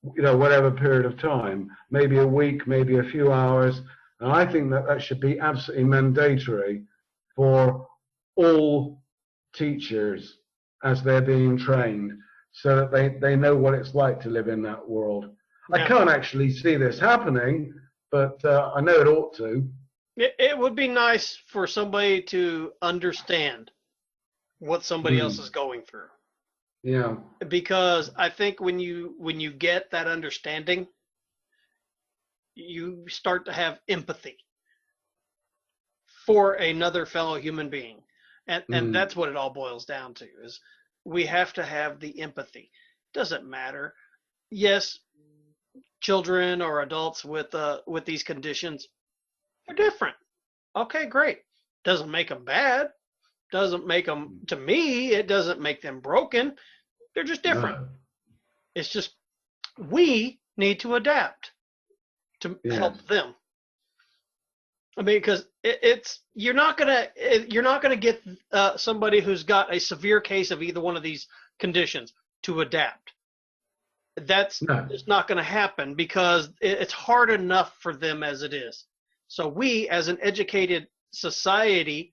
whatever period of time, maybe a week, maybe a few hours. And I think that should be absolutely mandatory for all teachers as they're being trained, so that they know what it's like to live in that world. I can't actually see this happening, but I know it ought to. It would be nice for somebody to understand what somebody else is going through. Yeah. Because I think when you get that understanding, you start to have empathy for another fellow human being. And that's what it all boils down to, is we have to have the empathy. Doesn't matter. Yes, children or adults with these conditions, they're different. Okay, great. Doesn't make them bad. Doesn't make them, to me, it doesn't make them broken. They're just different. No. It's just we need to adapt to help them. I mean, because you're not gonna get somebody who's got a severe case of either one of these conditions to adapt. That's No. just not going to happen because it's hard enough for them as it is. So we, as an educated society,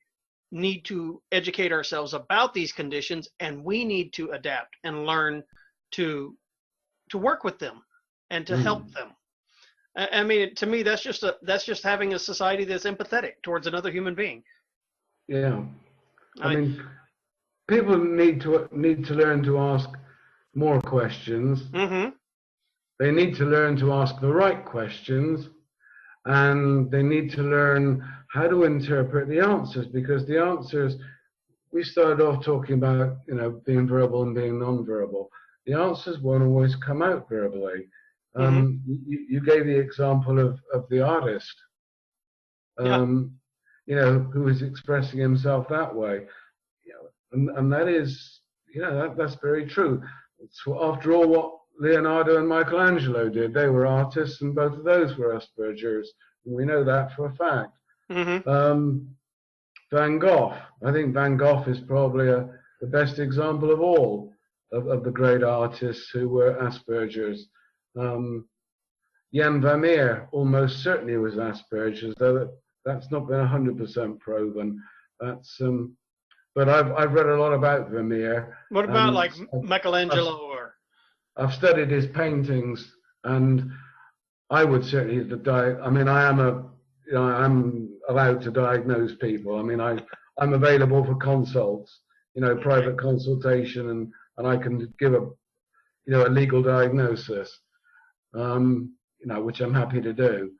need to educate ourselves about these conditions, and we need to adapt and learn to work with them and to help them. I mean, to me, that's just having a society that's empathetic towards another human being. Yeah. I mean, people need to learn to ask more questions. Mm-hmm. They need to learn to ask the right questions, and they need to learn how to interpret the answers, because the answers, we started off talking about, being verbal and being non-verbal. The answers won't always come out verbally. You gave the example of the artist, who is expressing himself that way. And that is, that's very true. So after all, what Leonardo and Michelangelo did, they were artists, and both of those were Aspergers. And we know that for a fact. Van Gogh, I think Van Gogh is probably the best example of all of the great artists who were Aspergers. Jan Vermeer almost certainly was Asperger's, though that's not been 100% proven. That's but I've read a lot about Vermeer. What about like Michelangelo I've studied his paintings, and I would certainly I mean, I'm allowed to diagnose people. I mean, I'm available for consults, private consultation, and I can give a legal diagnosis, which I'm happy to do.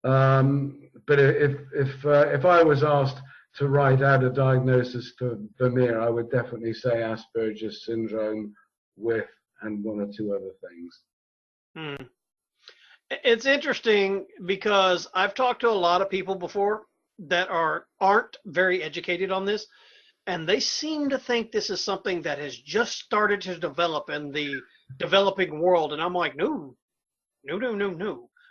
But if I was asked to write out a diagnosis for Vermeer, I would definitely say Asperger's syndrome with and one or two other things. It's interesting because I've talked to a lot of people before that aren't very educated on this, and they seem to think this is something that has just started to develop in the developing world. And I'm like, no.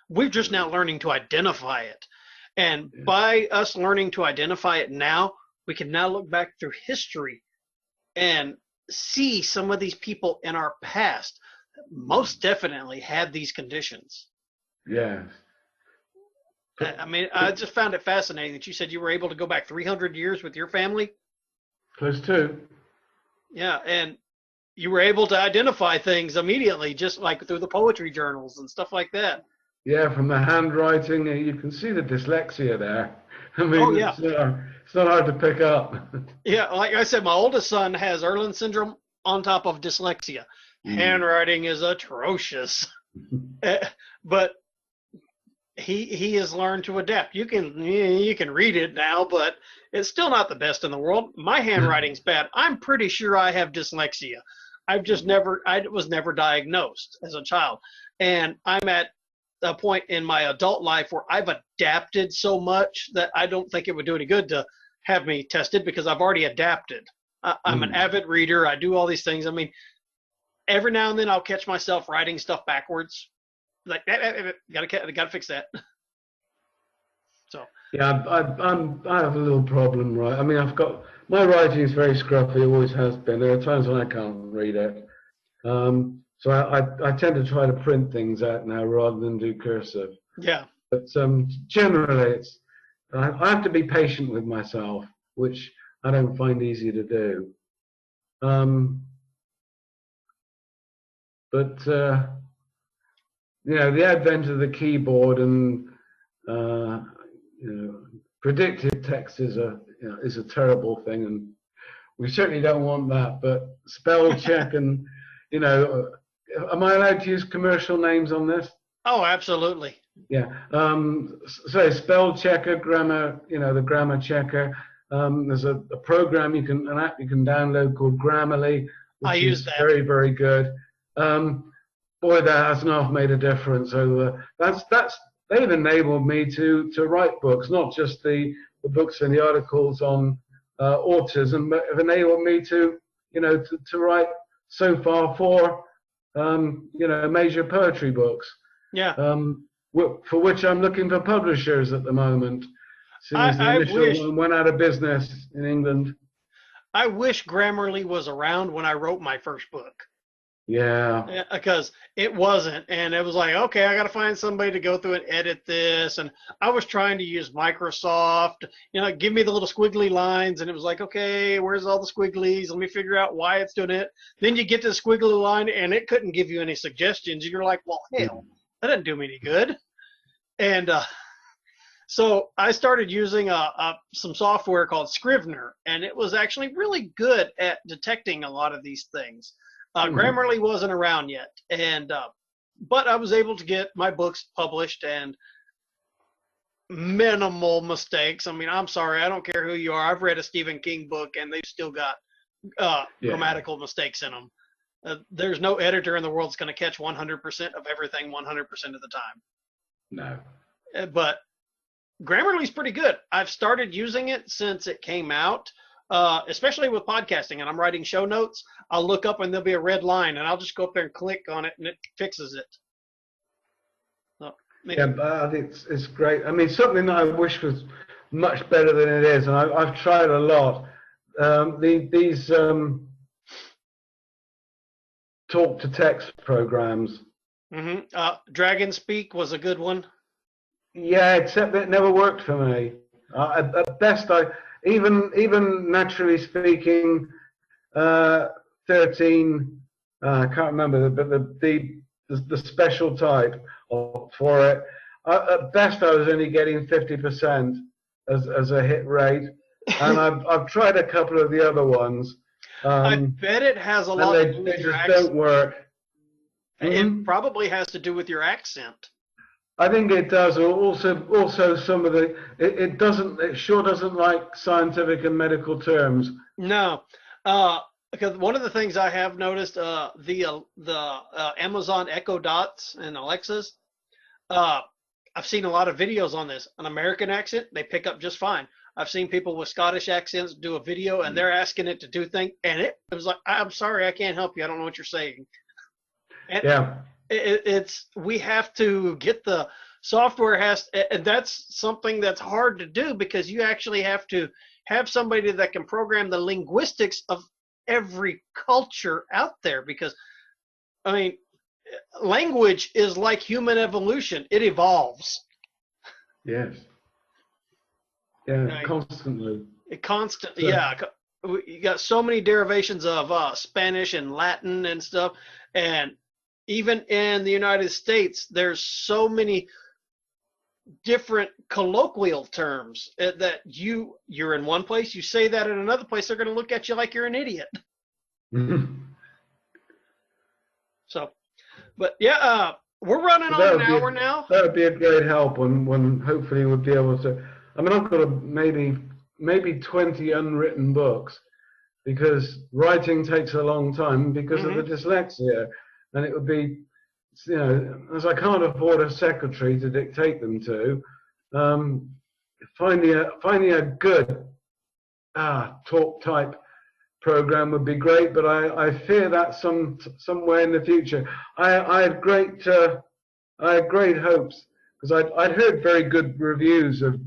We're just now learning to identify it. And by us learning to identify it now, we can now look back through history and see some of these people in our past that most definitely had these conditions. Yes. I mean, I just found it fascinating that you said you were able to go back 300 years with your family. Close to. Yeah, and you were able to identify things immediately, just like through the poetry journals and stuff like that. Yeah, from the handwriting, you can see the dyslexia there. I mean, it's not hard to pick up. Yeah, like I said, my oldest son has Erland syndrome on top of dyslexia. Handwriting is atrocious. But he has learned to adapt. You can read it now, but it's still not the best in the world. My handwriting's bad. I'm pretty sure I have dyslexia. I was never diagnosed as a child. And I'm at a point in my adult life where I've adapted so much that I don't think it would do any good to have me tested, because I've already adapted. I'm an avid reader. I do all these things. I mean, every now and then I'll catch myself writing stuff backwards. Like, gotta fix that. So. Yeah, I have a little problem, right? I mean, my writing is very scruffy, always has been. There are times when I can't read it. So I tend to try to print things out now rather than do cursive. Yeah. But generally, I have to be patient with myself, which I don't find easy to do. But the advent of the keyboard and predictive text is a terrible thing, and we certainly don't want that. But spell check and am I allowed to use commercial names on this? Oh, absolutely. Yeah. So spell checker, grammar, the grammar checker. There's a program an app you can download called Grammarly, which I use that. Very, very good. Boy, that has not made a difference. So they've enabled me to write books, not just the books and the articles on autism, but have enabled me to write so far 4 major poetry books. Yeah. for which I'm looking for publishers at the moment. Since the initial one went out of business in England. I wish Grammarly was around when I wrote my first book. Yeah. Because it wasn't, and it was like, okay, I got to find somebody to go through and edit this, and I was trying to use Microsoft, give me the little squiggly lines, and it was like, okay, where's all the squigglies? Let me figure out why it's doing it. Then you get to the squiggly line, and it couldn't give you any suggestions. You're like, well, hell, that doesn't do me any good. And so I started using some software called Scrivener, and it was actually really good at detecting a lot of these things. Grammarly wasn't around yet, and but I was able to get my books published and minimal mistakes. I mean, I'm sorry, I don't care who you are. I've read a Stephen King book, and they've still got grammatical mistakes in them. There's no editor in the world that's going to catch 100% of everything 100% of the time. No. But Grammarly's pretty good. I've started using it since it came out. Especially with podcasting, and I'm writing show notes, I'll look up and there'll be a red line, and I'll just go up there and click on it, and it fixes it. So, I think it's great. I mean, something that I wish was much better than it is, and I've tried a lot. These talk-to-text programs. Dragon Speak was a good one. Yeah, except it never worked for me. At best, even naturally speaking, 13. I can't remember, but the special type for it. At best, I was only getting 50% as a hit rate, and I've tried a couple of the other ones. I bet it has a lot to do with your accent. They just don't work. It probably has to do with your accent. I think it does. Also, some of the it sure doesn't like scientific and medical terms. No, because one of the things I have noticed, the Amazon Echo Dots and Alexas, I've seen a lot of videos on this. An American accent, they pick up just fine. I've seen people with Scottish accents do a video, and they're asking it to do things, and it was like, I'm sorry, I can't help you. I don't know what you're saying. And yeah. We have to get the software and that's something that's hard to do, because you actually have to have somebody that can program the linguistics of every culture out there, because I mean, language is like human evolution. It evolves. Yes. Yeah, constantly. Constantly, yeah. You got so many derivations of Spanish and Latin and stuff, and even in the United States, there's so many different colloquial terms that you're in one place, you say that in another place, they're going to look at you like you're an idiot. So, but yeah, we're running on an hour now. That would be a great help when hopefully we'll be able to. I mean, I've got maybe 20 unwritten books, because writing takes a long time because of the dyslexia. And it would be, as I can't afford a secretary to dictate them to, finding a good talk type program would be great. But I fear that somewhere in the future. I had great hopes, because I'd heard very good reviews of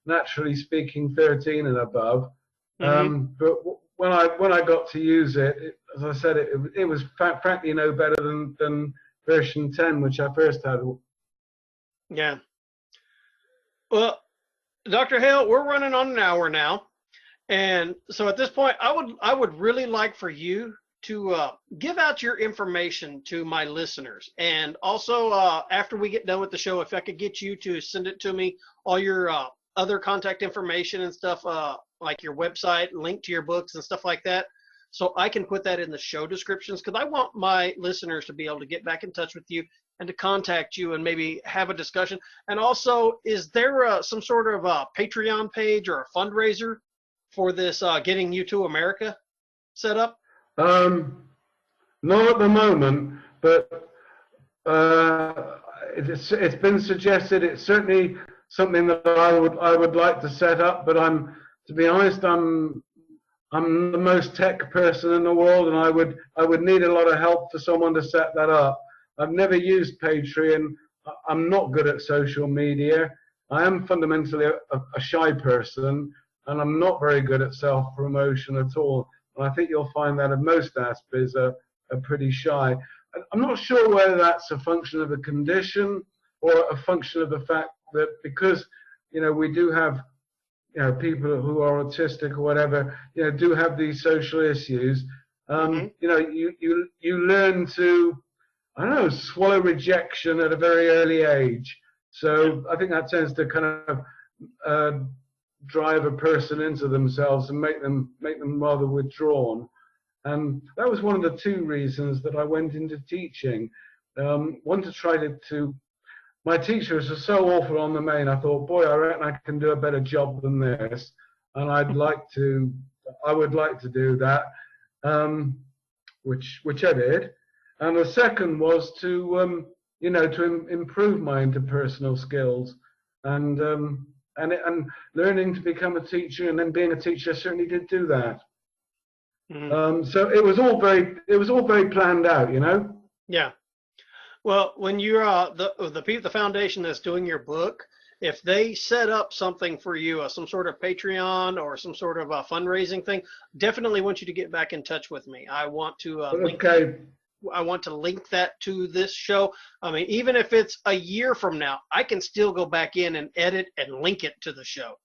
naturally speaking 13 and above. But when I got to use it, as I said, it was frankly no better than version 10, which I first had. Yeah. Well, Dr. Hale, we're running on an hour now, and so at this point, I would really like for you to give out your information to my listeners, and also after we get done with the show, if I could get you to send it to me, all your other contact information and stuff, like your website, link to your books and stuff like that, so I can put that in the show descriptions, because I want my listeners to be able to get back in touch with you and to contact you and maybe have a discussion. And also, is there some sort of a Patreon page or a fundraiser for this Getting You to America set up? Not at the moment, but it's been suggested. It's certainly something that I would like to set up, but to be honest, I'm the most tech person in the world, and I would need a lot of help for someone to set that up. I've never used Patreon. I'm not good at social media. I am fundamentally a shy person, and I'm not very good at self-promotion at all. And I think you'll find that most Aspergers are pretty shy. I'm not sure whether that's a function of a condition or a function of the fact that because, we do have, people who are autistic or whatever, do have these social issues. You learn to, I don't know, swallow rejection at a very early age. So I think that tends to kind of drive a person into themselves and make them rather withdrawn. And that was one of the two reasons that I went into teaching. One to try to my teachers are so awful on the main. I thought, boy, I reckon I can do a better job than this, and I would like to do that, which I did. And the second was to improve my interpersonal skills, and learning to become a teacher, and then being a teacher certainly did do that. So it was all very planned out, Yeah. Well, when you're the foundation that's doing your book, if they set up something for you, some sort of Patreon or some sort of a fundraising thing, definitely want you to get back in touch with me. I want to link that to this show. I mean, even if it's a year from now, I can still go back in and edit and link it to the show.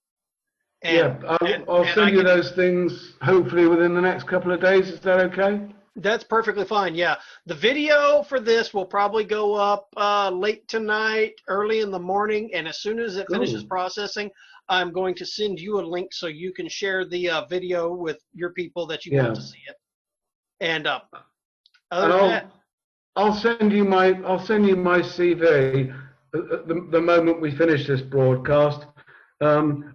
I'll send you those things hopefully within the next couple of days. Is that okay? That's perfectly fine. Yeah. The video for this will probably go up late tonight, early in the morning. And as soon as it finishes processing, I'm going to send you a link so you can share the video with your people that you want to see it. And I'll send you my CV the moment we finish this broadcast, on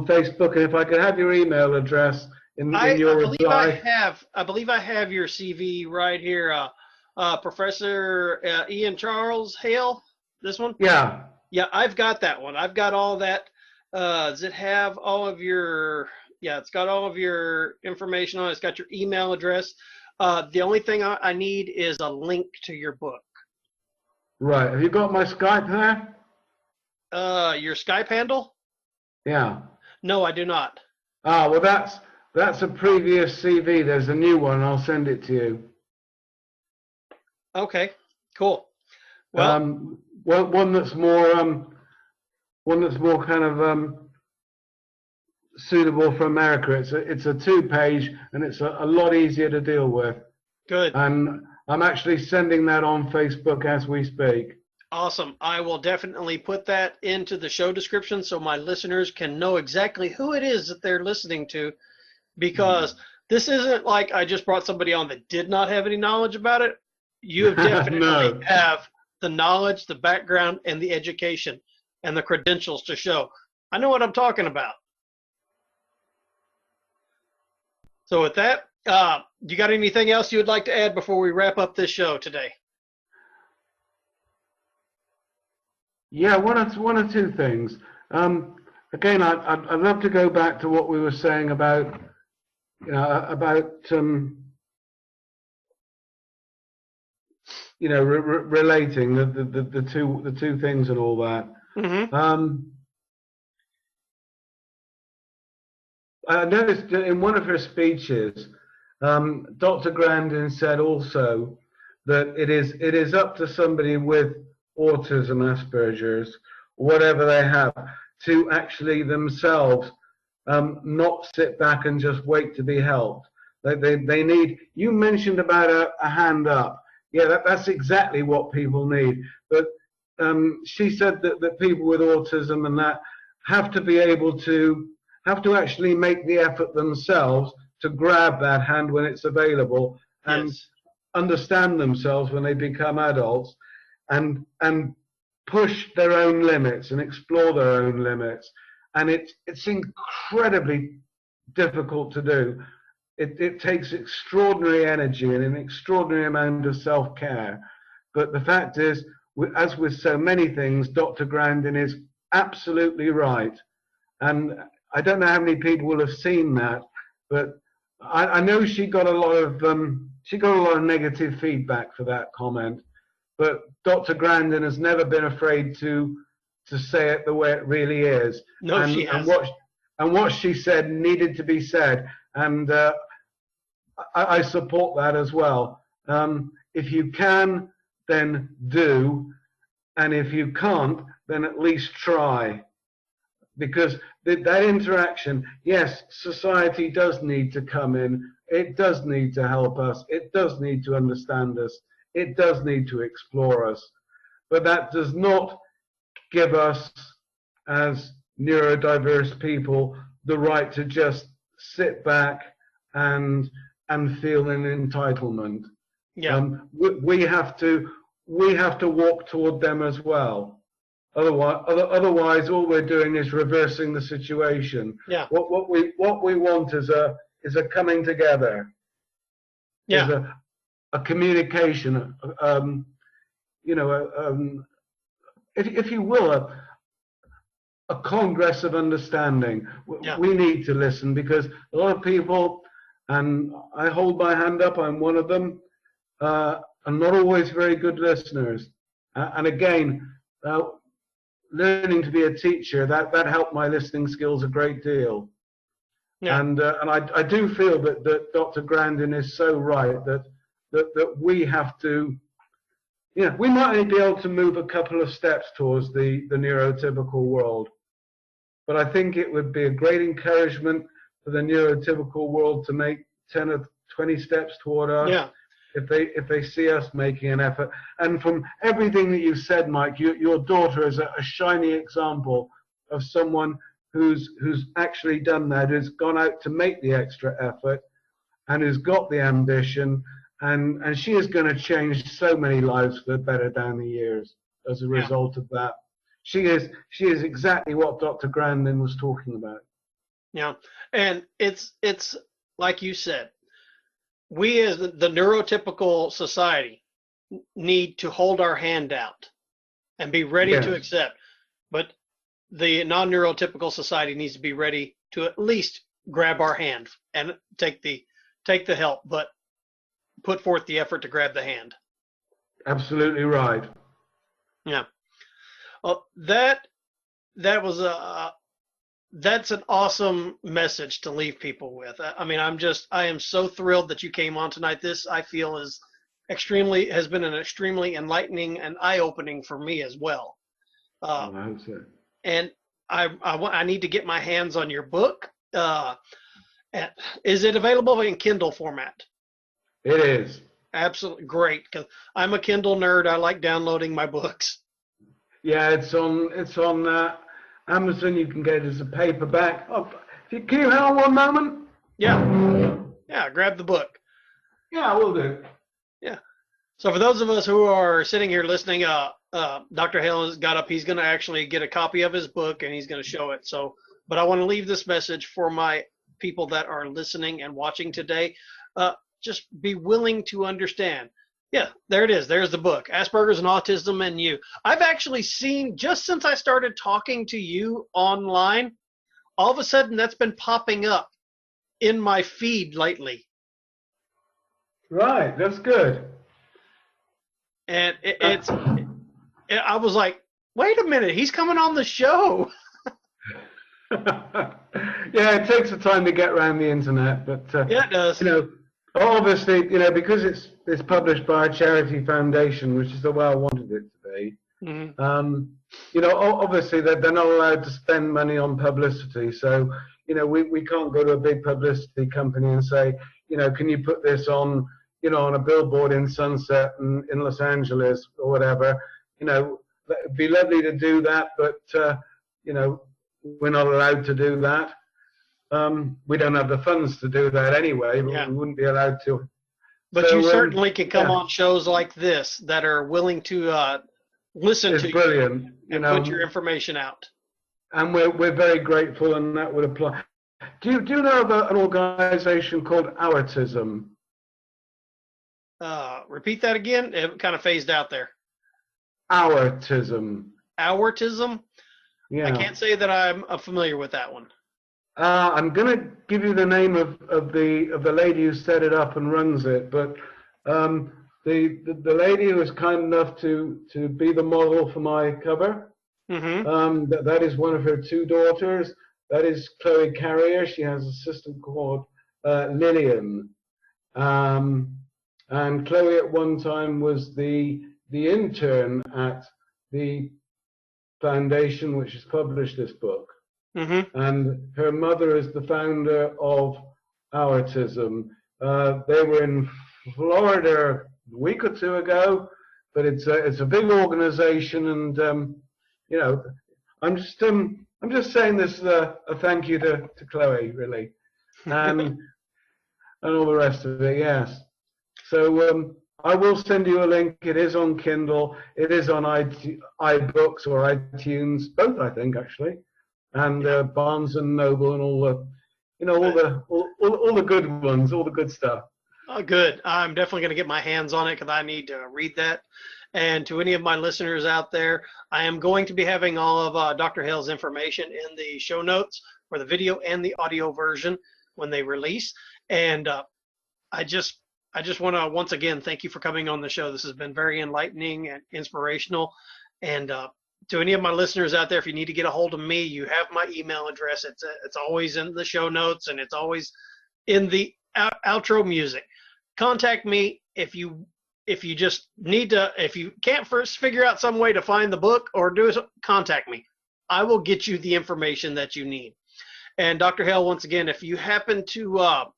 Facebook. And if I could have your email address in your reply. I believe I have your CV right here. Professor Ian Charles Hale, this one? Yeah. Yeah, I've got that one. I've got all that. Does it have all of your, it's got all of your information on it. It's got your email address. The only thing I need is a link to your book. Right. Have you got my Skype there? Your Skype handle? Yeah. No, I do not. Well, that's a previous CV. There's a new one. I'll send it to you. Okay, cool. Well, one that's more kind of suitable for America. It's a 2-page, and it's a lot easier to deal with. Good. And I'm actually sending that on Facebook as we speak. Awesome. I will definitely put that into the show description so my listeners can know exactly who it is that they're listening to, because this isn't like I just brought somebody on that did not have any knowledge about it. You have definitely have the knowledge, the background, and the education and the credentials to show. I know what I'm talking about. So with that, you got anything else you would like to add before we wrap up this show today? Yeah, one or two things. Again, I'd love to go back to what we were saying about relating the two things and all that. Mm-hmm. I noticed that in one of her speeches, Dr. Grandin said also that it is up to somebody with autism, Asperger's, whatever they have, to actually themselves not sit back and just wait to be helped. They need. You mentioned about a hand up. Yeah, that's exactly what people need. But she said that people with autism and that have to be able to actually make the effort themselves to grab that hand when it's available and understand themselves when they become adults and push their own limits and explore their own limits. And it's incredibly difficult to do. It takes extraordinary energy and an extraordinary amount of self-care. But the fact is, as with so many things, Dr. Grandin is absolutely right. And I don't know how many people will have seen that, but I know she got a lot of negative feedback for that comment. but Dr. Grandin has never been afraid to say it the way it really is. No, and, she hasn't. And what she said needed to be said, and I support that as well. If you can, then do, and if you can't, then at least try. Because that interaction, yes, society does need to come in. It does need to help us. It does need to understand us. It does need to explore us. But that does not give us, as neurodiverse people, the right to just sit back and feel an entitlement. Yeah. We have to walk toward them as well. Otherwise, all we're doing is reversing the situation. Yeah. What we want is a coming together. Yeah. Is a communication. If you will, a congress of understanding. Yeah. We need to listen, because a lot of people, and I hold my hand up, I'm one of them, are not always very good listeners. And again, learning to be a teacher, that helped my listening skills a great deal. Yeah. And I do feel that Dr. Grandin is so right that we have to, we might be able to move a couple of steps towards the neurotypical world. But I think it would be a great encouragement for the neurotypical world to make 10 or 20 steps toward us. Yeah. If they see us making an effort. And from everything that you said, Mike, your daughter is a shiny example of someone who's actually done that, who's gone out to make the extra effort, and who's got the ambition, and she is going to change so many lives for the better down the years as a result of that. She is exactly what Dr. Grandin was talking about. Yeah, and it's like you said, we as the neurotypical society need to hold our hand out and be ready to accept. But the non-neurotypical society needs to be ready to at least grab our hand and take the help, but put forth the effort to grab the hand. Absolutely right. Yeah. Well, that was that's an awesome message to leave people with. I mean, I am so thrilled that you came on tonight. This, I feel, has been an extremely enlightening and eye-opening for me as well. I hope so. And I need to get my hands on your book. Is it available in Kindle format? It is. Absolutely great, because I'm a Kindle nerd. I like downloading my books. Yeah, it's on Amazon. You can get it as a paperback. Oh, can you hang on one moment? Yeah, grab the book. Yeah, I will do. Yeah. So for those of us who are sitting here listening, Dr. Hale has got up. He's going to actually get a copy of his book, and he's going to show it. So, but I want to leave this message for my people that are listening and watching today. Just be willing to understand. Yeah, there it is. There's the book, Asperger's and Autism and You. I've actually seen, just since I started talking to you online, all of a sudden that's been popping up in my feed lately. Right, that's good. And I was like, wait a minute, he's coming on the show. Yeah, it takes the time to get around the internet, but yeah, it does. Obviously, because it's published by a charity foundation, which is the way I wanted it to be. Mm-hmm. Obviously they're not allowed to spend money on publicity, so we can't go to a big publicity company and say, can you put this on, on a billboard in Sunset and in Los Angeles or whatever. It'd be lovely to do that, but we're not allowed to do that. We don't have the funds to do that anyway, but we wouldn't be allowed to. But so, you certainly can come on shows like this that are willing to listen to brilliant. You and put your information out. And we're very grateful, and that would apply. Do you know of an organization called Autism? Repeat that again. It kind of phased out there. Autism. Autism? Yeah. I can't say that I'm familiar with that one. I'm going to give you the name of the lady who set it up and runs it, but the lady who was kind enough to be the model for my cover, that is one of her two daughters. That is Chloe Carrier. She has a sister called Lillian. And Chloe at one time was the intern at the foundation which has published this book. And her mother is the founder of Autism. They were in Florida a week or two ago, but it's a big organization, and you know, I'm just saying this a thank you to Chloe, really, and all the rest of it. Yes. So I will send you a link. It is on Kindle. It is on iBooks or iTunes, both I think actually, and Barnes and Noble and all the, you know, all the good ones, all the good stuff. Oh, good. I'm definitely going to get my hands on it because I need to read that. And to any of my listeners out there, I am going to be having all of Dr. Hale's information in the show notes for the video and the audio version when they release. And I just want to once again thank you for coming on the show. This has been very enlightening and inspirational. And to any of my listeners out there, if you need to get a hold of me, you have my email address. It's always in the show notes, and it's always in the outro music. Contact me if you just need to. If you can't first figure out some way to find the book or contact me. I will get you the information that you need. And Dr. Hale, once again, if you happen to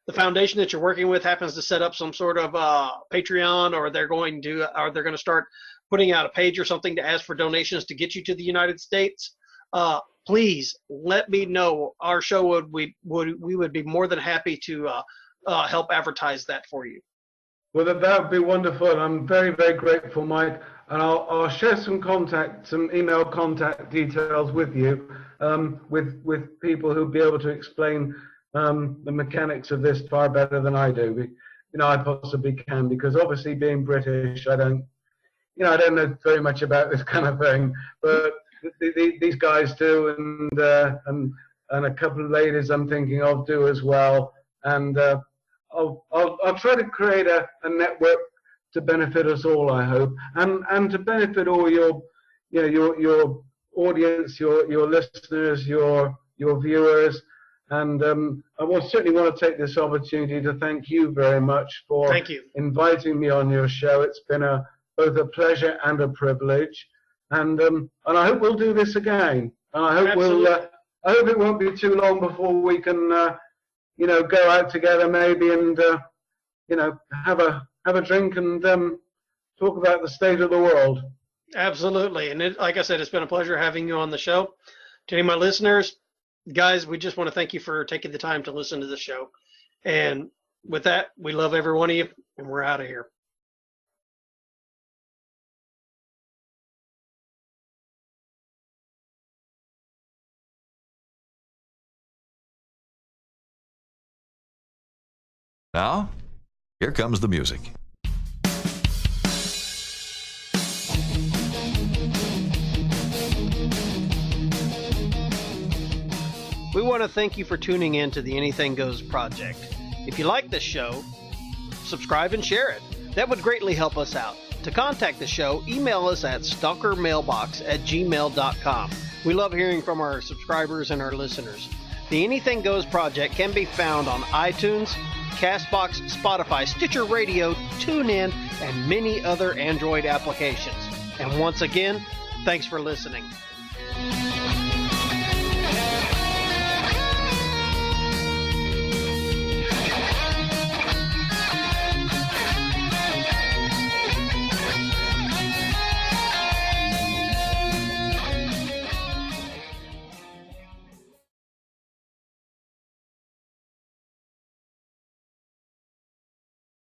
the foundation that you're working with happens to set up some sort of Patreon, or they're going to start putting out a page or something to ask for donations to get you to the United States, please let me know. Our show we would be more than happy to help advertise that for you. Well, that would be wonderful. I'm very, very grateful, Mike. And I'll share some email contact details with you, with people who'll be able to explain the mechanics of this far better than I do. You know, I possibly can, because obviously being British, I don't know very much about this kind of thing, but these guys do, and a couple of ladies I'm thinking of do as well. And I'll try to create a network to benefit us all, I hope, and to benefit all your audience, your listeners, your viewers. And I certainly want to take this opportunity to thank you very much for inviting me on your show. It's been both a pleasure and a privilege, and I hope we'll do this again. And I hope I hope it won't be too long before we can go out together maybe and have a drink and talk about the state of the world. Absolutely. And like I said, it's been a pleasure having you on the show. To any of my listeners, guys, we just want to thank you for taking the time to listen to the show. And with that, we love every one of you, and we're out of here. Now, here comes the music. We want to thank you for tuning in to the Anything Goes project. If you like this show, subscribe and share it. That would greatly help us out. To contact the show, email us at stalkermailbox@gmail.com. We love hearing from our subscribers and our listeners. The Anything Goes project can be found on iTunes, Castbox, Spotify, Stitcher Radio, TuneIn, and many other Android applications. And once again, thanks for listening.